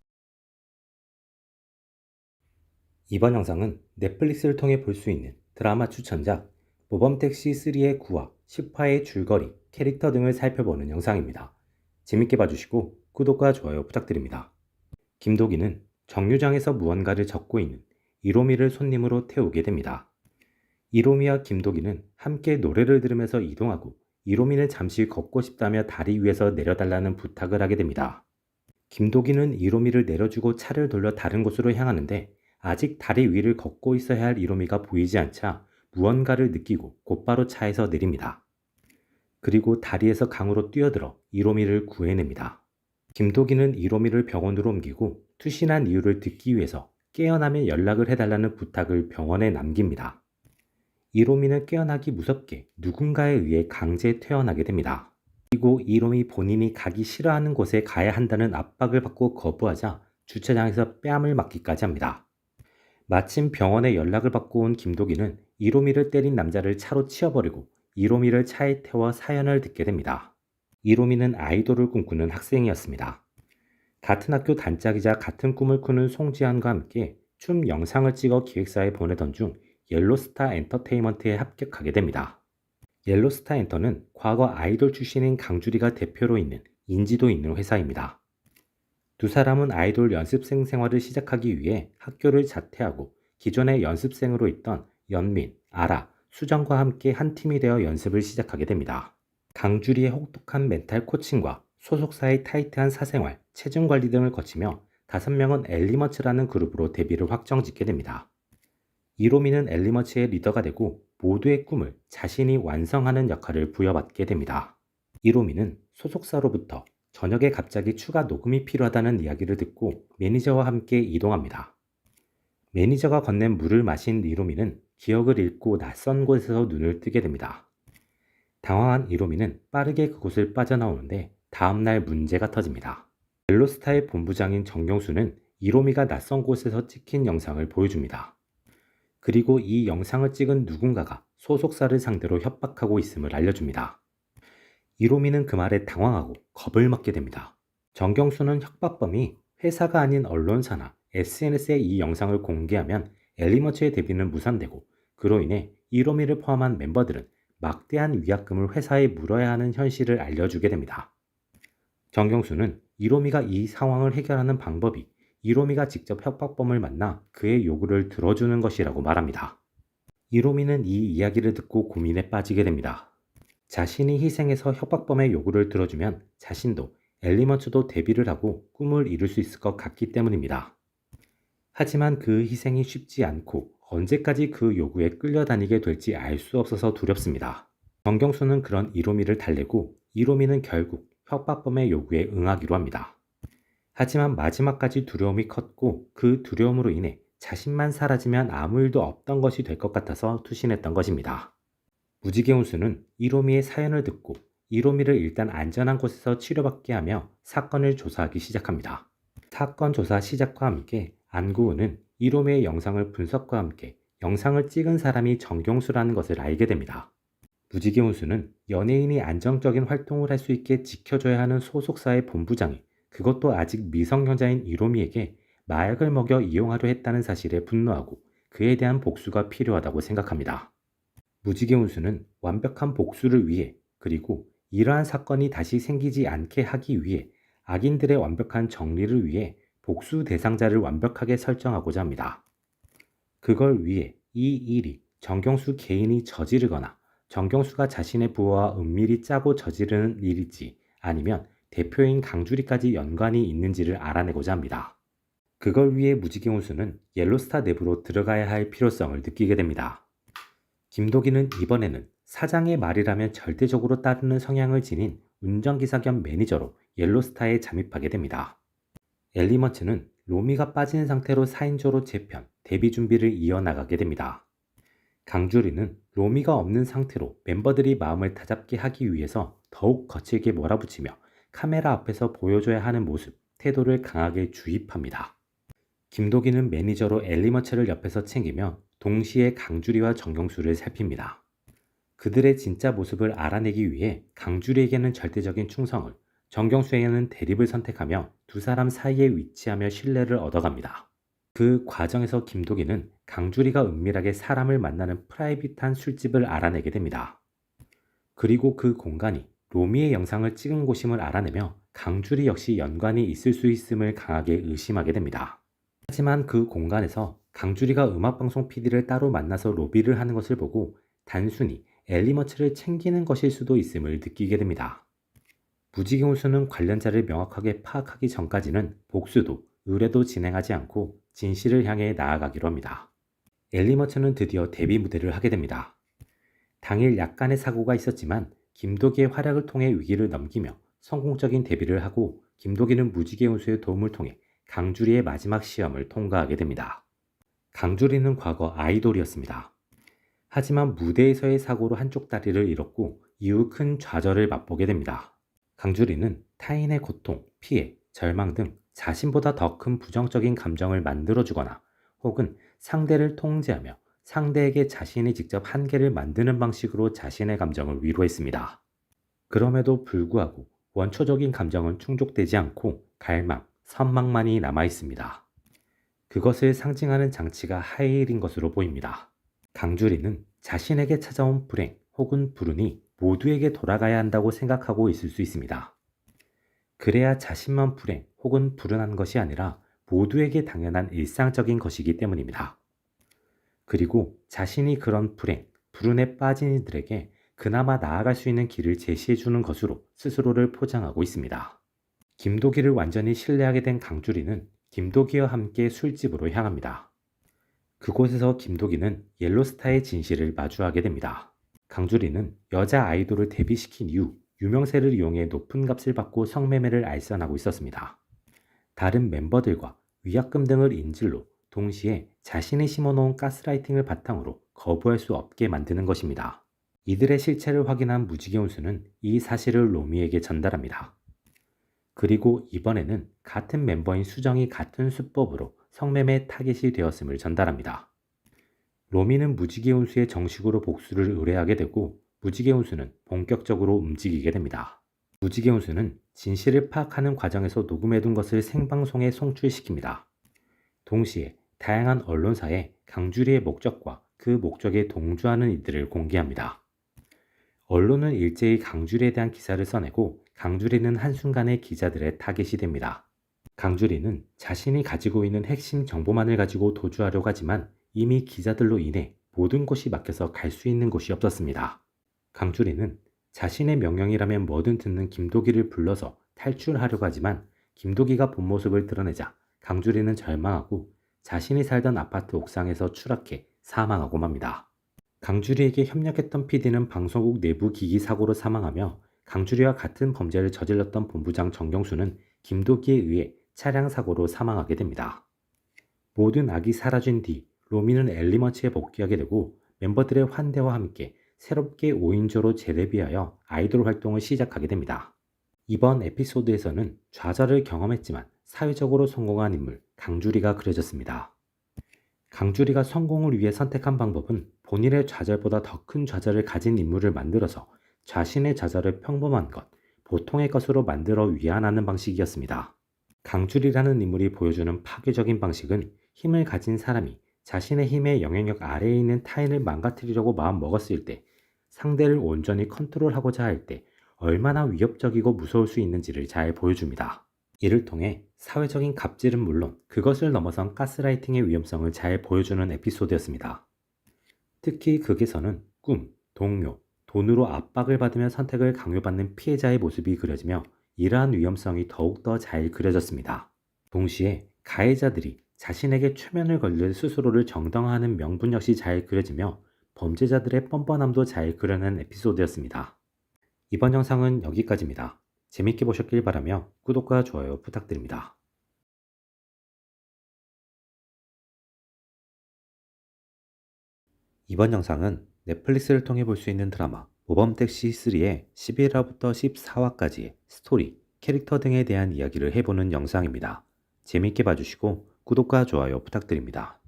이번 영상은 넷플릭스를 통해 볼 수 있는 드라마 추천작 모범택시3의 9화, 10화의 줄거리, 캐릭터 등을 살펴보는 영상입니다. 재밌게 봐주시고 구독과 좋아요 부탁드립니다. 김도기는 정류장에서 무언가를 적고 있는 이로미를 손님으로 태우게 됩니다. 이로미와 김도기는 함께 노래를 들으면서 이동하고 이로미는 잠시 걷고 싶다며 다리 위에서 내려달라는 부탁을 하게 됩니다. 김도기는 이로미를 내려주고 차를 돌려 다른 곳으로 향하는데 아직 다리 위를 걷고 있어야 할 이로미가 보이지 않자 무언가를 느끼고 곧바로 차에서 내립니다. 그리고 다리에서 강으로 뛰어들어 이로미를 구해냅니다. 김도기는 이로미를 병원으로 옮기고 투신한 이유를 듣기 위해서 깨어나면 연락을 해달라는 부탁을 병원에 남깁니다. 이로미는 깨어나기 무섭게 누군가에 의해 강제 퇴원하게 됩니다. 그리고 이로미 본인이 가기 싫어하는 곳에 가야 한다는 압박을 받고 거부하자 주차장에서 뺨을 맞기까지 합니다. 마침 병원에 연락을 받고 온 김도기는 이로미를 때린 남자를 차로 치워버리고 이로미를 차에 태워 사연을 듣게 됩니다. 이로미는 아이돌을 꿈꾸는 학생이었습니다. 같은 학교 단짝이자 같은 꿈을 꾸는 송지현과 함께 춤 영상을 찍어 기획사에 보내던 중 옐로스타 엔터테인먼트에 합격하게 됩니다. 옐로스타 엔터는 과거 아이돌 출신인 강주리가 대표로 있는 인지도 있는 회사입니다. 두 사람은 아이돌 연습생 생활을 시작하기 위해 학교를 자퇴하고 기존의 연습생으로 있던 연민, 아라, 수정과 함께 한 팀이 되어 연습을 시작하게 됩니다. 강주리의 혹독한 멘탈 코칭과 소속사의 타이트한 사생활, 체중 관리 등을 거치며 5명은 엘리머츠라는 그룹으로 데뷔를 확정짓게 됩니다. 이로미는 엘리머츠의 리더가 되고 모두의 꿈을 자신이 완성하는 역할을 부여받게 됩니다. 이로미는 소속사로부터 저녁에 갑자기 추가 녹음이 필요하다는 이야기를 듣고 매니저와 함께 이동합니다. 매니저가 건넨 물을 마신 이로미는 기억을 잃고 낯선 곳에서 눈을 뜨게 됩니다. 당황한 이로미는 빠르게 그곳을 빠져나오는데 다음날 문제가 터집니다. 옐로스타의 본부장인 정경수는 이로미가 낯선 곳에서 찍힌 영상을 보여줍니다. 그리고 이 영상을 찍은 누군가가 소속사를 상대로 협박하고 있음을 알려줍니다. 이로미는 그 말에 당황하고 겁을 먹게 됩니다. 정경수는 협박범이 회사가 아닌 언론사나 SNS에 이 영상을 공개하면 엘리머츠의 데뷔는 무산되고 그로 인해 이로미를 포함한 멤버들은 막대한 위약금을 회사에 물어야 하는 현실을 알려주게 됩니다. 정경수는 이로미가 이 상황을 해결하는 방법이 이로미가 직접 협박범을 만나 그의 요구를 들어주는 것이라고 말합니다. 이로미는 이 이야기를 듣고 고민에 빠지게 됩니다. 자신이 희생해서 협박범의 요구를 들어주면 자신도 엘리먼츠도 데뷔를 하고 꿈을 이룰 수 있을 것 같기 때문입니다. 하지만 그 희생이 쉽지 않고 언제까지 그 요구에 끌려다니게 될지 알 수 없어서 두렵습니다. 정경수는 그런 이로미를 달래고 이로미는 결국 협박범의 요구에 응하기로 합니다. 하지만 마지막까지 두려움이 컸고 그 두려움으로 인해 자신만 사라지면 아무 일도 없던 것이 될 것 같아서 투신했던 것입니다. 무지개 운수는 이로미의 사연을 듣고 이로미를 일단 안전한 곳에서 치료받게 하며 사건을 조사하기 시작합니다. 사건 조사 시작과 함께 안구은은 이로미의 영상을 분석과 함께 영상을 찍은 사람이 정경수라는 것을 알게 됩니다. 무지개 운수는 연예인이 안정적인 활동을 할 수 있게 지켜줘야 하는 소속사의 본부장이 그것도 아직 미성년자인 이로미에게 마약을 먹여 이용하려 했다는 사실에 분노하고 그에 대한 복수가 필요하다고 생각합니다. 무지개 운수는 완벽한 복수를 위해 그리고 이러한 사건이 다시 생기지 않게 하기 위해 악인들의 완벽한 정리를 위해 복수 대상자를 완벽하게 설정하고자 합니다. 그걸 위해 이 일이 정경수 개인이 저지르거나 정경수가 자신의 부하와 은밀히 짜고 저지르는 일일지 아니면 대표인 강주리까지 연관이 있는지를 알아내고자 합니다. 그걸 위해 무지개 운수는 옐로스타 내부로 들어가야 할 필요성을 느끼게 됩니다. 김도기는 이번에는 사장의 말이라면 절대적으로 따르는 성향을 지닌 운전기사 겸 매니저로 옐로스타에 잠입하게 됩니다. 엘리먼츠는 로미가 빠진 상태로 4인조로 재편, 데뷔 준비를 이어나가게 됩니다. 강주리는 로미가 없는 상태로 멤버들이 마음을 다잡게 하기 위해서 더욱 거칠게 몰아붙이며 카메라 앞에서 보여줘야 하는 모습, 태도를 강하게 주입합니다. 김도기는 매니저로 엘리먼츠를 옆에서 챙기며 동시에 강주리와 정경수를 살핍니다. 그들의 진짜 모습을 알아내기 위해 강주리에게는 절대적인 충성을, 정경수에게는 대립을 선택하며 두 사람 사이에 위치하며 신뢰를 얻어갑니다. 그 과정에서 김도기는 강주리가 은밀하게 사람을 만나는 프라이빗한 술집을 알아내게 됩니다. 그리고 그 공간이 로미의 영상을 찍은 곳임을 알아내며 강주리 역시 연관이 있을 수 있음을 강하게 의심하게 됩니다. 하지만 그 공간에서 강주리가 음악방송 PD를 따로 만나서 로비를 하는 것을 보고 단순히 엘리머츠를 챙기는 것일 수도 있음을 느끼게 됩니다. 무지개 운수는 관련자를 명확하게 파악하기 전까지는 복수도 의뢰도 진행하지 않고 진실을 향해 나아가기로 합니다. 엘리머츠는 드디어 데뷔 무대를 하게 됩니다. 당일 약간의 사고가 있었지만 김도기의 활약을 통해 위기를 넘기며 성공적인 데뷔를 하고 김도기는 무지개 운수의 도움을 통해 강주리의 마지막 시험을 통과하게 됩니다. 강주리는 과거 아이돌이었습니다. 하지만 무대에서의 사고로 한쪽 다리를 잃었고 이후 큰 좌절을 맛보게 됩니다. 강주리는 타인의 고통, 피해, 절망 등 자신보다 더 큰 부정적인 감정을 만들어주거나 혹은 상대를 통제하며 상대에게 자신이 직접 한계를 만드는 방식으로 자신의 감정을 위로했습니다. 그럼에도 불구하고 원초적인 감정은 충족되지 않고 갈망, 선망만이 남아있습니다. 그것을 상징하는 장치가 하이힐인 것으로 보입니다. 강주리는 자신에게 찾아온 불행 혹은 불운이 모두에게 돌아가야 한다고 생각하고 있을 수 있습니다. 그래야 자신만 불행 혹은 불운한 것이 아니라 모두에게 당연한 일상적인 것이기 때문입니다. 그리고 자신이 그런 불행, 불운에 빠진 이들에게 그나마 나아갈 수 있는 길을 제시해주는 것으로 스스로를 포장하고 있습니다. 김도기를 완전히 신뢰하게 된 강주리는 김도기와 함께 술집으로 향합니다. 그곳에서 김도기는 옐로스타의 진실을 마주하게 됩니다. 강주리는 여자 아이돌을 데뷔시킨 이후 유명세를 이용해 높은 값을 받고 성매매를 알선하고 있었습니다. 다른 멤버들과 위약금 등을 인질로 동시에 자신이 심어놓은 가스라이팅을 바탕으로 거부할 수 없게 만드는 것입니다. 이들의 실체를 확인한 무지개 운수는 이 사실을 로미에게 전달합니다. 그리고 이번에는 같은 멤버인 수정이 같은 수법으로 성매매 타깃이 되었음을 전달합니다. 로미는 무지개 운수에 정식으로 복수를 의뢰하게 되고 무지개 운수는 본격적으로 움직이게 됩니다. 무지개 운수는 진실을 파악하는 과정에서 녹음해둔 것을 생방송에 송출시킵니다. 동시에 다양한 언론사에 강주리의 목적과 그 목적에 동조하는 이들을 공개합니다. 언론은 일제히 강주리에 대한 기사를 써내고 강주리는 한순간에 기자들의 타깃이 됩니다. 강주리는 자신이 가지고 있는 핵심 정보만을 가지고 도주하려고 하지만 이미 기자들로 인해 모든 곳이 막혀서 갈 수 있는 곳이 없었습니다. 강주리는 자신의 명령이라면 뭐든 듣는 김도기를 불러서 탈출하려고 하지만 김도기가 본 모습을 드러내자 강주리는 절망하고 자신이 살던 아파트 옥상에서 추락해 사망하고 맙니다. 강주리에게 협력했던 PD는 방송국 내부 기기 사고로 사망하며 강주리와 같은 범죄를 저질렀던 본부장 정경수는 김도기에 의해 차량 사고로 사망하게 됩니다. 모든 악이 사라진 뒤 로미는 엘리먼츠에 복귀하게 되고 멤버들의 환대와 함께 새롭게 5인조로 재데뷔하여 아이돌 활동을 시작하게 됩니다. 이번 에피소드에서는 좌절을 경험했지만 사회적으로 성공한 인물 강주리가 그려졌습니다. 강주리가 성공을 위해 선택한 방법은 본인의 좌절보다 더 큰 좌절을 가진 인물을 만들어서 자신의 좌절을 평범한 것, 보통의 것으로 만들어 위안하는 방식이었습니다. 강주리라는 인물이 보여주는 파괴적인 방식은 힘을 가진 사람이 자신의 힘의 영향력 아래에 있는 타인을 망가뜨리려고 마음먹었을 때, 상대를 온전히 컨트롤하고자 할 때 얼마나 위협적이고 무서울 수 있는지를 잘 보여줍니다. 이를 통해 사회적인 갑질은 물론 그것을 넘어선 가스라이팅의 위험성을 잘 보여주는 에피소드였습니다. 특히 극에서는 꿈, 동료, 돈으로 압박을 받으며 선택을 강요받는 피해자의 모습이 그려지며 이러한 위험성이 더욱더 잘 그려졌습니다. 동시에 가해자들이 자신에게 최면을 걸릴 스스로를 정당화하는 명분 역시 잘 그려지며 범죄자들의 뻔뻔함도 잘 그려낸 에피소드였습니다. 이번 영상은 여기까지입니다. 재밌게 보셨길 바라며 구독과 좋아요 부탁드립니다. 이번 영상은 넷플릭스를 통해 볼 수 있는 드라마 모범택시 3의 11화부터 14화까지의 스토리, 캐릭터 등에 대한 이야기를 해보는 영상입니다. 재밌게 봐주시고 구독과 좋아요 부탁드립니다.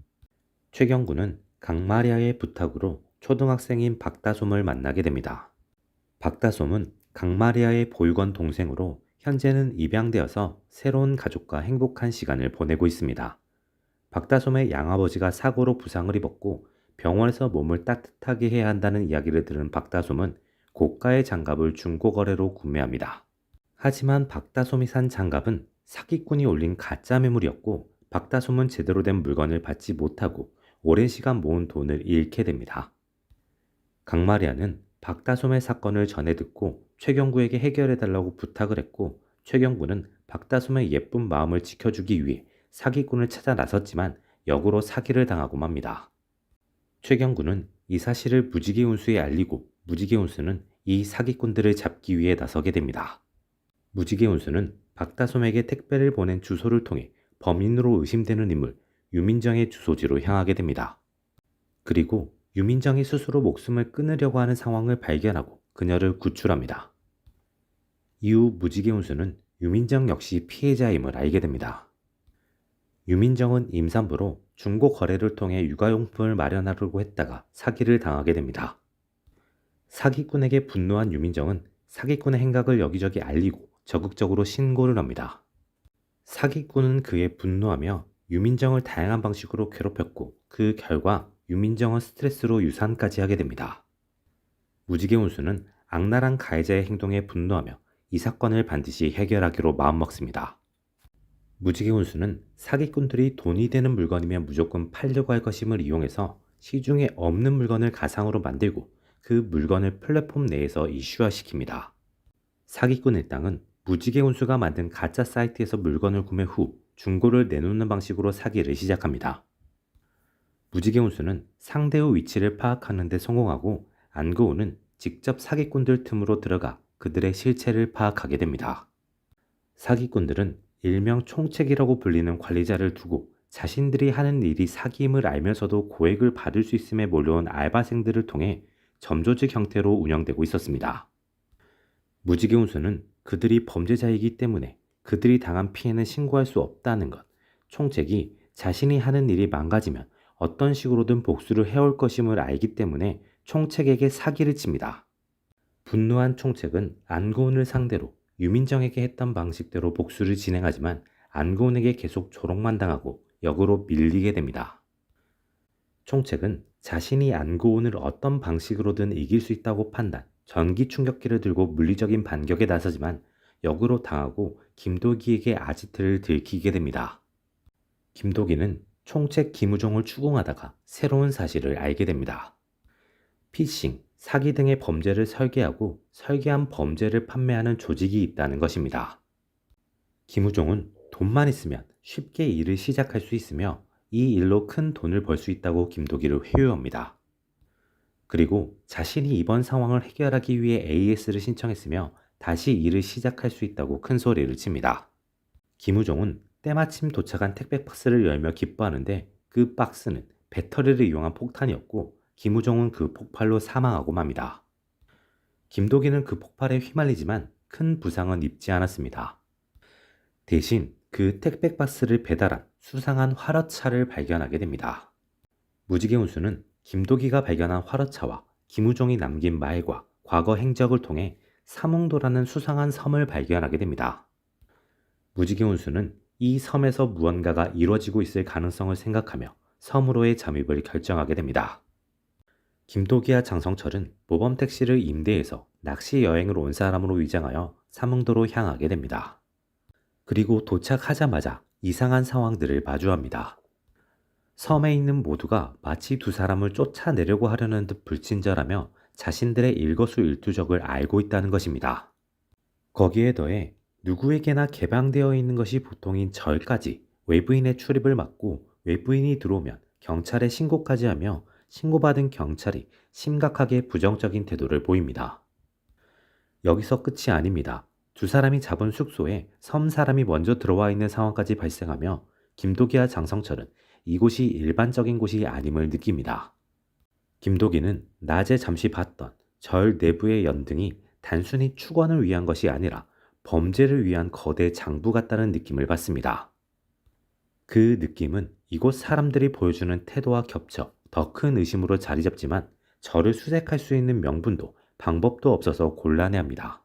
최경구는 강마리아의 부탁으로 초등학생인 박다솜을 만나게 됩니다. 박다솜은 강마리아의 보육원 동생으로 현재는 입양되어서 새로운 가족과 행복한 시간을 보내고 있습니다. 박다솜의 양아버지가 사고로 부상을 입었고 병원에서 몸을 따뜻하게 해야 한다는 이야기를 들은 박다솜은 고가의 장갑을 중고거래로 구매합니다. 하지만 박다솜이 산 장갑은 사기꾼이 올린 가짜 매물이었고 박다솜은 제대로 된 물건을 받지 못하고 오랜 시간 모은 돈을 잃게 됩니다. 강마리아는 박다솜의 사건을 전해 듣고 최경구에게 해결해달라고 부탁을 했고 최경구는 박다솜의 예쁜 마음을 지켜주기 위해 사기꾼을 찾아 나섰지만 역으로 사기를 당하고 맙니다. 최경구는 이 사실을 무지개 운수에 알리고 무지개 운수는 이 사기꾼들을 잡기 위해 나서게 됩니다. 무지개 운수는 박다솜에게 택배를 보낸 주소를 통해 범인으로 의심되는 인물 유민정의 주소지로 향하게 됩니다. 그리고 유민정이 스스로 목숨을 끊으려고 하는 상황을 발견하고 그녀를 구출합니다. 이후 무지개 운수는 유민정 역시 피해자임을 알게 됩니다. 유민정은 임산부로 중고 거래를 통해 육아용품을 마련하려고 했다가 사기를 당하게 됩니다. 사기꾼에게 분노한 유민정은 사기꾼의 행각을 여기저기 알리고 적극적으로 신고를 합니다. 사기꾼은 그에 분노하며 유민정을 다양한 방식으로 괴롭혔고 그 결과 유민정은 스트레스로 유산까지 하게 됩니다. 무지개 운수는 악랄한 가해자의 행동에 분노하며 이 사건을 반드시 해결하기로 마음먹습니다. 무지개 운수는 사기꾼들이 돈이 되는 물건이면 무조건 팔려고 할 것임을 이용해서 시중에 없는 물건을 가상으로 만들고 그 물건을 플랫폼 내에서 이슈화시킵니다. 사기꾼 일당은 무지개 운수가 만든 가짜 사이트에서 물건을 구매 후 중고를 내놓는 방식으로 사기를 시작합니다. 무지개 운수는 상대의 위치를 파악하는 데 성공하고 안고은은 직접 사기꾼들 틈으로 들어가 그들의 실체를 파악하게 됩니다. 사기꾼들은 일명 총책이라고 불리는 관리자를 두고 자신들이 하는 일이 사기임을 알면서도 고액을 받을 수 있음에 몰려온 알바생들을 통해 점조직 형태로 운영되고 있었습니다. 무지개 운수는 그들이 범죄자이기 때문에 그들이 당한 피해는 신고할 수 없다는 것, 총책이 자신이 하는 일이 망가지면 어떤 식으로든 복수를 해올 것임을 알기 때문에 총책에게 사기를 칩니다. 분노한 총책은 안고은을 상대로 유민정에게 했던 방식대로 복수를 진행하지만 안고은에게 계속 조롱만 당하고 역으로 밀리게 됩니다. 총책은 자신이 안고은을 어떤 방식으로든 이길 수 있다고 판단, 전기 충격기를 들고 물리적인 반격에 나서지만 역으로 당하고 김도기에게 아지트를 들키게 됩니다. 김도기는 총책 김우종을 추궁하다가 새로운 사실을 알게 됩니다. 피싱, 사기 등의 범죄를 설계하고 설계한 범죄를 판매하는 조직이 있다는 것입니다. 김우종은 돈만 있으면 쉽게 일을 시작할 수 있으며 이 일로 큰 돈을 벌 수 있다고 김도기를 회유합니다. 그리고 자신이 이번 상황을 해결하기 위해 AS를 신청했으며 다시 일을 시작할 수 있다고 큰 소리를 칩니다. 김우종은 때마침 도착한 택배 박스를 열며 기뻐하는데 그 박스는 배터리를 이용한 폭탄이었고 김우종은 그 폭발로 사망하고 맙니다. 김도기는 그 폭발에 휘말리지만 큰 부상은 입지 않았습니다. 대신 그 택배 박스를 배달한 수상한 화러차를 발견하게 됩니다. 무지개 운수는 김도기가 발견한 화러차와 김우종이 남긴 말과 과거 행적을 통해 사몽도라는 수상한 섬을 발견하게 됩니다. 무지개 운수는 이 섬에서 무언가가 이루어지고 있을 가능성을 생각하며 섬으로의 잠입을 결정하게 됩니다. 김도기와 장성철은 모범 택시를 임대해서 낚시 여행을 온 사람으로 위장하여 사몽도로 향하게 됩니다. 그리고 도착하자마자 이상한 상황들을 마주합니다. 섬에 있는 모두가 마치 두 사람을 쫓아내려고 하려는 듯 불친절하며 자신들의 일거수일투족을 알고 있다는 것입니다. 거기에 더해 누구에게나 개방되어 있는 것이 보통인 절까지 외부인의 출입을 막고 외부인이 들어오면 경찰에 신고까지 하며 신고받은 경찰이 심각하게 부정적인 태도를 보입니다. 여기서 끝이 아닙니다. 두 사람이 잡은 숙소에 섬 사람이 먼저 들어와 있는 상황까지 발생하며 김도기와 장성철은 이곳이 일반적인 곳이 아님을 느낍니다. 김도기는 낮에 잠시 봤던 절 내부의 연등이 단순히 축원을 위한 것이 아니라 범죄를 위한 거대 장부 같다는 느낌을 받습니다. 그 느낌은 이곳 사람들이 보여주는 태도와 겹쳐 더 큰 의심으로 자리 잡지만 저를 수색할 수 있는 명분도 방법도 없어서 곤란해합니다.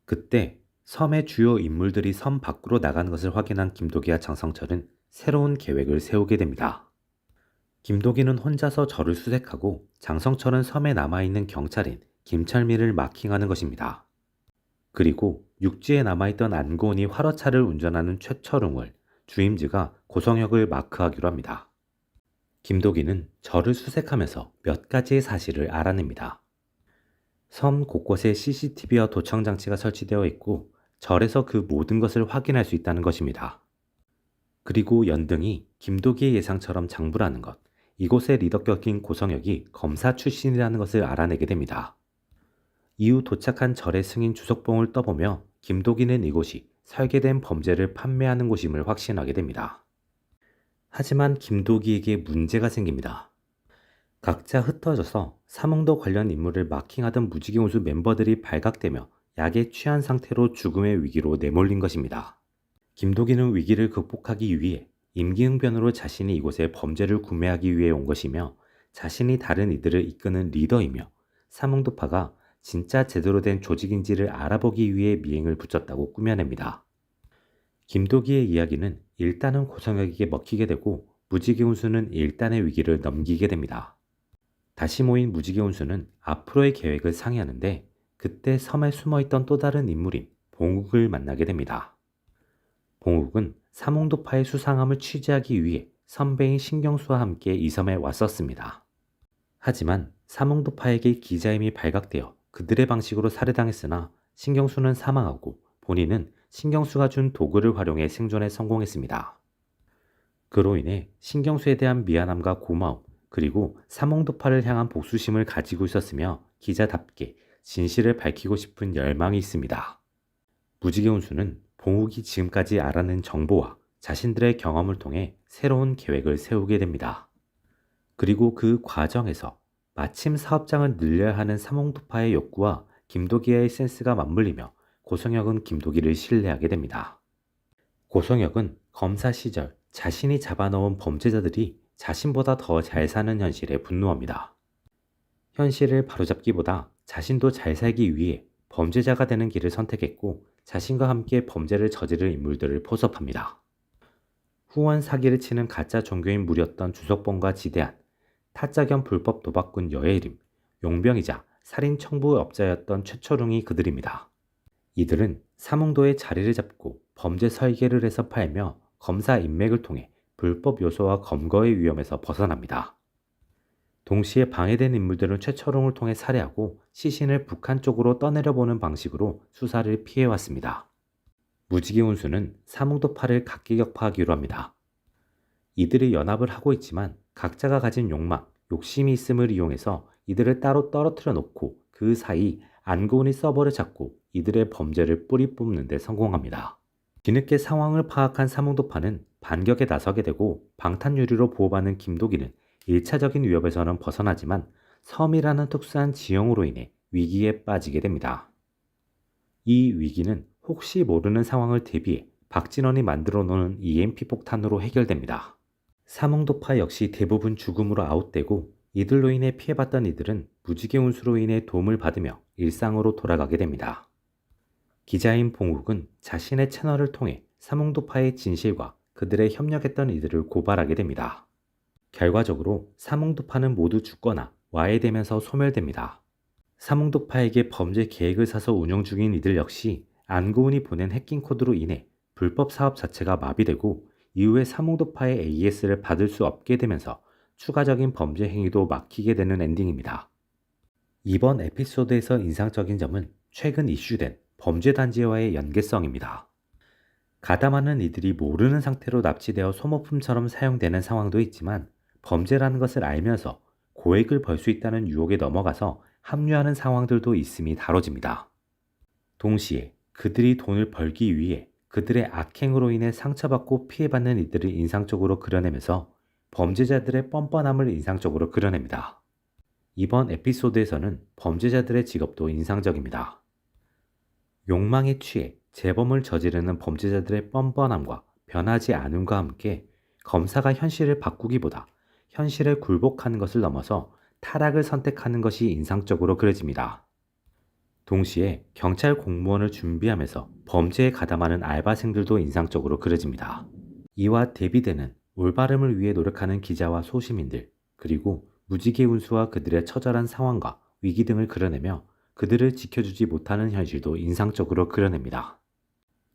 그때 섬의 주요 인물들이 섬 밖으로 나가는 것을 확인한 김도기와 장성철은 새로운 계획을 세우게 됩니다. 김도기는 혼자서 저를 수색하고 장성철은 섬에 남아있는 경찰인 김철민을 마킹하는 것입니다. 그리고 육지에 남아있던 안고은이 화러차를 운전하는 최철웅을 주임지가 고성혁을 마크하기로 합니다. 김도기는 저를 수색하면서 몇 가지의 사실을 알아냅니다. 섬 곳곳에 CCTV와 도청장치가 설치되어 있고 절에서 그 모든 것을 확인할 수 있다는 것입니다. 그리고 연등이 김도기의 예상처럼 장부라는 것, 이곳의 리더격인 고성혁이 검사 출신이라는 것을 알아내게 됩니다. 이후 도착한 절의 승인 주석봉을 떠보며 김도기는 이곳이 설계된 범죄를 판매하는 곳임을 확신하게 됩니다. 하지만 김도기에게 문제가 생깁니다. 각자 흩어져서 사몽도 관련 인물을 마킹하던 무지개 운수 멤버들이 발각되며 약에 취한 상태로 죽음의 위기로 내몰린 것입니다. 김도기는 위기를 극복하기 위해 임기응변으로 자신이 이곳에 범죄를 구매하기 위해 온 것이며 자신이 다른 이들을 이끄는 리더이며 사몽도파가 진짜 제대로 된 조직인지를 알아보기 위해 미행을 붙였다고 꾸며냅니다. 김도기의 이야기는 일단은 고성혁에게 먹히게 되고 무지개 운수는 일단의 위기를 넘기게 됩니다. 다시 모인 무지개 운수는 앞으로의 계획을 상의하는데 그때 섬에 숨어있던 또 다른 인물인 봉욱을 만나게 됩니다. 봉욱은 사몽도파의 수상함을 취재하기 위해 선배인 신경수와 함께 이 섬에 왔었습니다. 하지만 사몽도파에게 기자임이 발각되어 그들의 방식으로 살해당했으나 신경수는 사망하고 본인은 신경수가 준 도구를 활용해 생존에 성공했습니다. 그로 인해 신경수에 대한 미안함과 고마움 그리고 사몽도파를 향한 복수심을 가지고 있었으며 기자답게 진실을 밝히고 싶은 열망이 있습니다. 무지개 운수는 봉욱이 지금까지 알아낸 정보와 자신들의 경험을 통해 새로운 계획을 세우게 됩니다. 그리고 그 과정에서 마침 사업장을 늘려야 하는 사몽도파의 욕구와 김도기의 센스가 맞물리며 고성혁은 김도기를 신뢰하게 됩니다. 고성혁은 검사 시절 자신이 잡아놓은 범죄자들이 자신보다 더 잘 사는 현실에 분노합니다. 현실을 바로잡기보다 자신도 잘 살기 위해 범죄자가 되는 길을 선택했고 자신과 함께 범죄를 저지를 인물들을 포섭합니다. 후원 사기를 치는 가짜 종교인 무리였던 주석봉과 지대한, 타짜 겸 불법 도박꾼 여예림, 용병이자 살인 청부업자였던 최철웅이 그들입니다. 이들은 사몽도에 자리를 잡고 범죄 설계를 해서 팔며 검사 인맥을 통해 불법 요소와 검거의 위험에서 벗어납니다. 동시에 방해된 인물들은 최철웅을 통해 살해하고 시신을 북한 쪽으로 떠내려보는 방식으로 수사를 피해왔습니다. 무지개 운수는 사몽도파를 각기격파하기로 합니다. 이들이 연합을 하고 있지만 각자가 가진 욕망, 욕심이 있음을 이용해서 이들을 따로 떨어뜨려 놓고 그 사이 안고은이 서버를 잡고 이들의 범죄를 뿌리 뽑는 데 성공합니다. 뒤늦게 상황을 파악한 사몽도파는 반격에 나서게 되고 방탄유리로 보호받는 김도기는 1차적인 위협에서는 벗어나지만 섬이라는 특수한 지형으로 인해 위기에 빠지게 됩니다. 이 위기는 혹시 모르는 상황을 대비해 박진원이 만들어 놓은 EMP 폭탄으로 해결됩니다. 사몽도파 역시 대부분 죽음으로 아웃되고 이들로 인해 피해봤던 이들은 무지개 운수로 인해 도움을 받으며 일상으로 돌아가게 됩니다. 기자인 봉욱은 자신의 채널을 통해 사몽도파의 진실과 그들의 협력했던 이들을 고발하게 됩니다. 결과적으로 사몽도파는 모두 죽거나 와해되면서 소멸됩니다. 사몽도파에게 범죄 계획을 사서 운영 중인 이들 역시 안고은이 보낸 해킹 코드로 인해 불법 사업 자체가 마비되고 이후에 사몽도파의 AS를 받을 수 없게 되면서 추가적인 범죄 행위도 막히게 되는 엔딩입니다. 이번 에피소드에서 인상적인 점은 최근 이슈된 범죄단지와의 연계성입니다. 가담하는 이들이 모르는 상태로 납치되어 소모품처럼 사용되는 상황도 있지만 범죄라는 것을 알면서 고액을 벌 수 있다는 유혹에 넘어가서 합류하는 상황들도 있음이 다뤄집니다. 동시에 그들이 돈을 벌기 위해 그들의 악행으로 인해 상처받고 피해받는 이들을 인상적으로 그려내면서 범죄자들의 뻔뻔함을 인상적으로 그려냅니다. 이번 에피소드에서는 범죄자들의 직업도 인상적입니다. 욕망에 취해 재범을 저지르는 범죄자들의 뻔뻔함과 변하지 않음과 함께 검사가 현실을 바꾸기보다 현실에 굴복하는 것을 넘어서 타락을 선택하는 것이 인상적으로 그려집니다. 동시에 경찰 공무원을 준비하면서 범죄에 가담하는 알바생들도 인상적으로 그려집니다. 이와 대비되는 올바름을 위해 노력하는 기자와 소시민들, 그리고 무지개 운수와 그들의 처절한 상황과 위기 등을 그려내며 그들을 지켜주지 못하는 현실도 인상적으로 그려냅니다.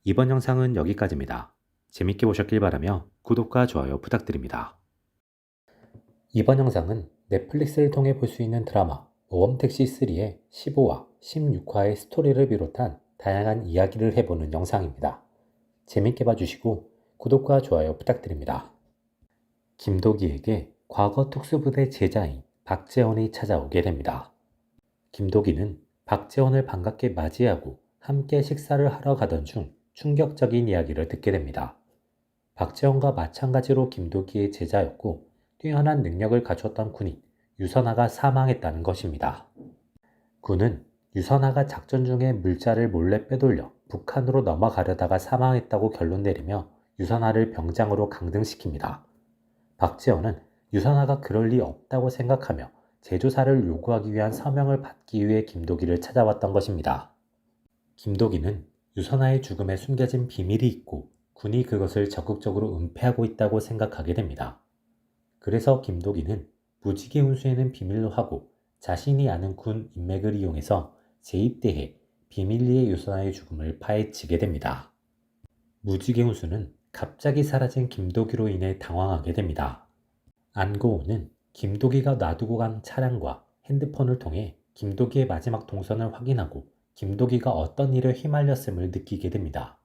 이번 영상은 여기까지입니다. 재밌게 보셨길 바라며 구독과 좋아요 부탁드립니다. 이번 영상은 넷플릭스를 통해 볼 수 있는 드라마 모범택시3의 15화, 16화의 스토리를 비롯한 다양한 이야기를 해보는 영상입니다. 재밌게 봐주시고 구독과 좋아요 부탁드립니다. 김도기에게 과거 특수부대 제자인 박재원이 찾아오게 됩니다. 김도기는 박재원을 반갑게 맞이하고 함께 식사를 하러 가던 중 충격적인 이야기를 듣게 됩니다. 박재원과 마찬가지로 김도기의 제자였고 뛰어난 능력을 갖췄던 군인 유선아가 사망했다는 것입니다. 군은 유선아가 작전 중에 물자를 몰래 빼돌려 북한으로 넘어가려다가 사망했다고 결론 내리며 유선아를 병장으로 강등시킵니다. 박재원은 유선아가 그럴 리 없다고 생각하며 재조사를 요구하기 위한 서명을 받기 위해 김도기를 찾아왔던 것입니다. 김도기는 유선아의 죽음에 숨겨진 비밀이 있고 군이 그것을 적극적으로 은폐하고 있다고 생각하게 됩니다. 그래서 김도기는 무지개 운수에는 비밀로 하고 자신이 아는 군 인맥을 이용해서 재입대해 비밀리에 유선아의 죽음을 파헤치게 됩니다. 무지개 운수는 갑자기 사라진 김도기로 인해 당황하게 됩니다. 안고은은 김도기가 놔두고 간 차량과 핸드폰을 통해 김도기의 마지막 동선을 확인하고 김도기가 어떤 일에 휘말렸음을 느끼게 됩니다.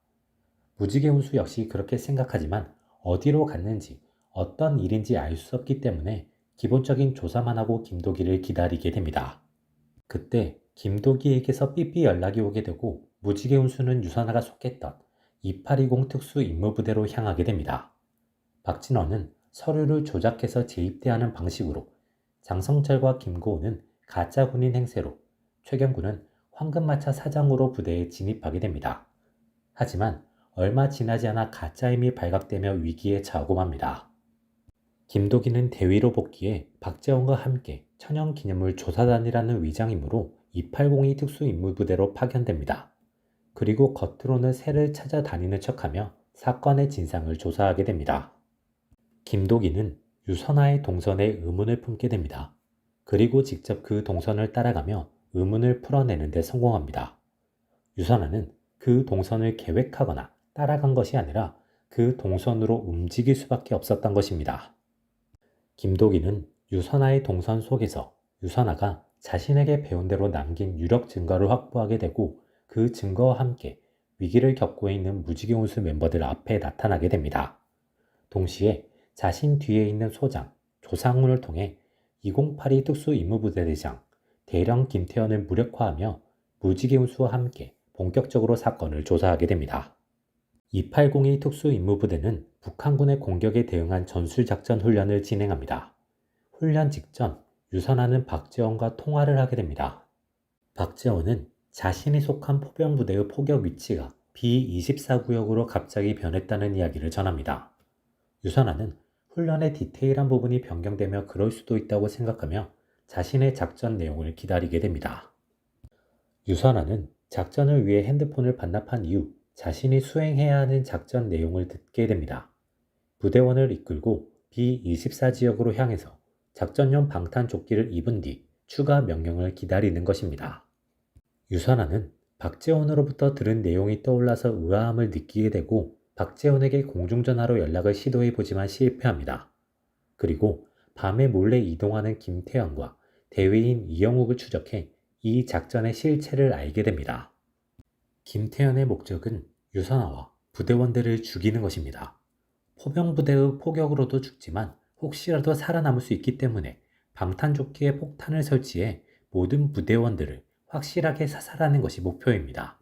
무지개 운수 역시 그렇게 생각하지만 어디로 갔는지 어떤 일인지 알 수 없기 때문에 기본적인 조사만 하고 김도기를 기다리게 됩니다. 그때 김도기에게서 삐삐 연락이 오게 되고 무지개 운수는 유선아가 속했던 2820 특수 임무부대로 향하게 됩니다. 박진원은 서류를 조작해서 재입대하는 방식으로 장성철과 김고은은 가짜 군인 행세로 최경구는 황금마차 사장으로 부대에 진입하게 됩니다. 하지만 얼마 지나지 않아 가짜 힘이 발각되며 위기에 처하고 맙니다. 김도기는 대위로 복귀해 박재원과 함께 천연기념물 조사단이라는 위장임으로 280이 특수임무부대로 파견됩니다. 그리고 겉으로는 새를 찾아다니는 척하며 사건의 진상을 조사하게 됩니다. 김도기는 유선아의 동선에 의문을 품게 됩니다. 그리고 직접 그 동선을 따라가며 의문을 풀어내는 데 성공합니다. 유선아는 그 동선을 계획하거나 따라간 것이 아니라 그 동선으로 움직일 수밖에 없었던 것입니다. 김도기는 유선아의 동선 속에서 유선아가 자신에게 배운 대로 남긴 유력 증거를 확보하게 되고 그 증거와 함께 위기를 겪고 있는 무지개운수 멤버들 앞에 나타나게 됩니다. 동시에 자신 뒤에 있는 소장 조상훈을 통해 2082 특수임무부대대장 대령 김태현을 무력화하며 무지개운수와 함께 본격적으로 사건을 조사하게 됩니다. 2802 특수임무부대는 북한군의 공격에 대응한 전술작전 훈련을 진행합니다. 훈련 직전 유선아는 박재원과 통화를 하게 됩니다. 박재원은 자신이 속한 포병부대의 포격 위치가 B24구역으로 갑자기 변했다는 이야기를 전합니다. 유선아는 훈련의 디테일한 부분이 변경되며 그럴 수도 있다고 생각하며 자신의 작전 내용을 기다리게 됩니다. 유선아는 작전을 위해 핸드폰을 반납한 이후 자신이 수행해야 하는 작전 내용을 듣게 됩니다. 부대원을 이끌고 B24 지역으로 향해서 작전용 방탄조끼를 입은 뒤 추가 명령을 기다리는 것입니다. 유선아는 박재원으로부터 들은 내용이 떠올라서 의아함을 느끼게 되고 박재원에게 공중전화로 연락을 시도해보지만 실패합니다. 그리고 밤에 몰래 이동하는 김태현과 대위인 이영욱을 추적해 이 작전의 실체를 알게 됩니다. 김태현의 목적은 유선아와 부대원들을 죽이는 것입니다. 포병부대의 포격으로도 죽지만 혹시라도 살아남을 수 있기 때문에 방탄조끼에 폭탄을 설치해 모든 부대원들을 확실하게 사살하는 것이 목표입니다.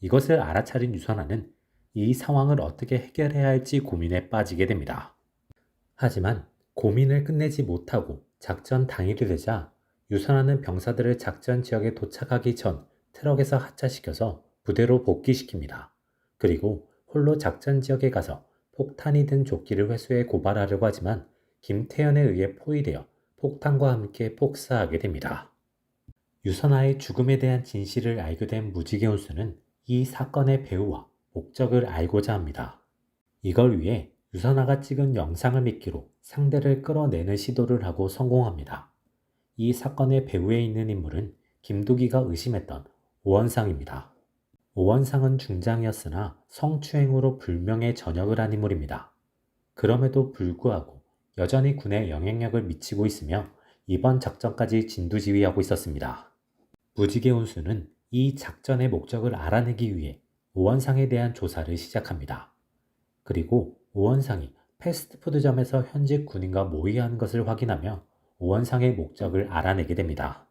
이것을 알아차린 유선아는 이 상황을 어떻게 해결해야 할지 고민에 빠지게 됩니다. 하지만 고민을 끝내지 못하고 작전 당일이 되자 유선아는 병사들을 작전 지역에 도착하기 전 트럭에서 하차시켜서 부대로 복귀시킵니다. 그리고 홀로 작전 지역에 가서 폭탄이 든 조끼를 회수해 고발하려고 하지만 김태현에 의해 포위되어 폭탄과 함께 폭사하게 됩니다. 유선아의 죽음에 대한 진실을 알게 된 무지개운수는 이 사건의 배후와 목적을 알고자 합니다. 이걸 위해 유선아가 찍은 영상을 미끼로 상대를 끌어내는 시도를 하고 성공합니다. 이 사건의 배후에 있는 인물은 김도기가 의심했던 오원상입니다. 오원상은 중장이었으나 성추행으로 불명예 전역을 한 인물입니다. 그럼에도 불구하고 여전히 군에 영향력을 미치고 있으며 이번 작전까지 진두지휘하고 있었습니다. 무지개운수는 이 작전의 목적을 알아내기 위해 오원상에 대한 조사를 시작합니다. 그리고 오원상이 패스트푸드점에서 현직 군인과 모의하는 것을 확인하며 오원상의 목적을 알아내게 됩니다.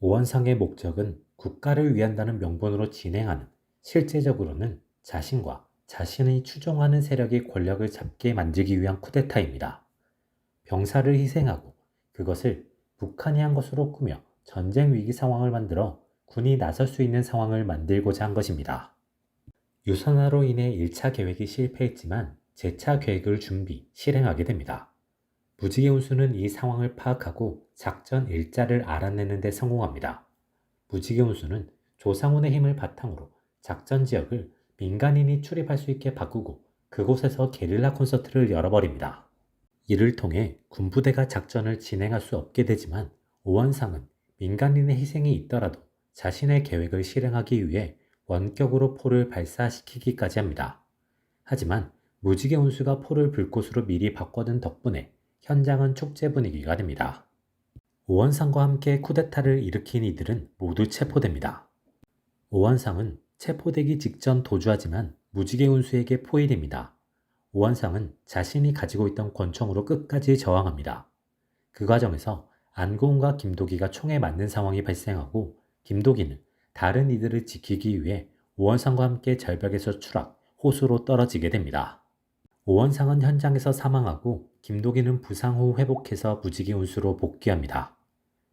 오원상의 목적은 국가를 위한다는 명분으로 진행하는, 실제적으로는 자신과 자신이 추종하는 세력이 권력을 잡게 만들기 위한 쿠데타입니다. 병사를 희생하고 그것을 북한이 한 것으로 꾸며 전쟁 위기 상황을 만들어 군이 나설 수 있는 상황을 만들고자 한 것입니다. 유선화로 인해 1차 계획이 실패했지만 재차 계획을 실행하게 됩니다. 무지개운수는 이 상황을 파악하고 작전 일자를 알아내는 데 성공합니다. 무지개운수는 조상훈의 힘을 바탕으로 작전 지역을 민간인이 출입할 수 있게 바꾸고 그곳에서 게릴라 콘서트를 열어버립니다. 이를 통해 군부대가 작전을 진행할 수 없게 되지만 오원상은 민간인의 희생이 있더라도 자신의 계획을 실행하기 위해 원격으로 포를 발사시키기까지 합니다. 하지만 무지개운수가 포를 불꽃으로 미리 바꿔둔 덕분에 현장은 축제 분위기가 됩니다. 오원상과 함께 쿠데타를 일으킨 이들은 모두 체포됩니다. 오원상은 체포되기 직전 도주하지만 무지개운수에게 포위됩니다. 오원상은 자신이 가지고 있던 권총으로 끝까지 저항합니다. 그 과정에서 안고은과 김도기가 총에 맞는 상황이 발생하고 김도기는 다른 이들을 지키기 위해 오원상과 함께 절벽에서 추락, 호수로 떨어지게 됩니다. 오원상은 현장에서 사망하고 김도기는 부상 후 회복해서 무지개 운수로 복귀합니다.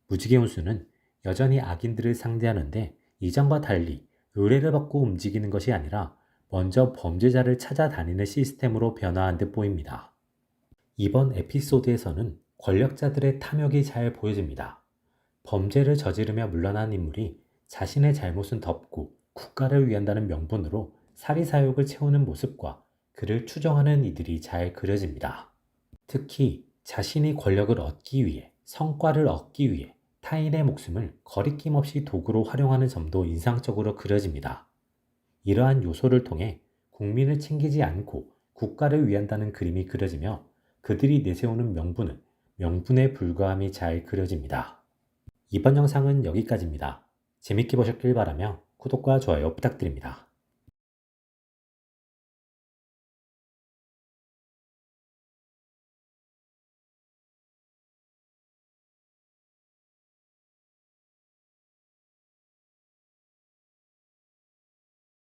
무지개 운수는 여전히 악인들을 상대하는데 이전과 달리 의뢰를 받고 움직이는 것이 아니라 먼저 범죄자를 찾아다니는 시스템으로 변화한 듯 보입니다. 이번 에피소드에서는 권력자들의 탐욕이 잘 보여집니다. 범죄를 저지르며 물러난 인물이 자신의 잘못은 덮고 국가를 위한다는 명분으로 사리사욕을 채우는 모습과 그를 추종하는 이들이 잘 그려집니다. 특히 자신이 권력을 얻기 위해, 성과를 얻기 위해 타인의 목숨을 거리낌 없이 도구로 활용하는 점도 인상적으로 그려집니다. 이러한 요소를 통해 국민을 챙기지 않고 국가를 위한다는 그림이 그려지며 그들이 내세우는 명분은 명분에 불과함이 잘 그려집니다. 이번 영상은 여기까지입니다. 재밌게 보셨길 바라며 구독과 좋아요 부탁드립니다.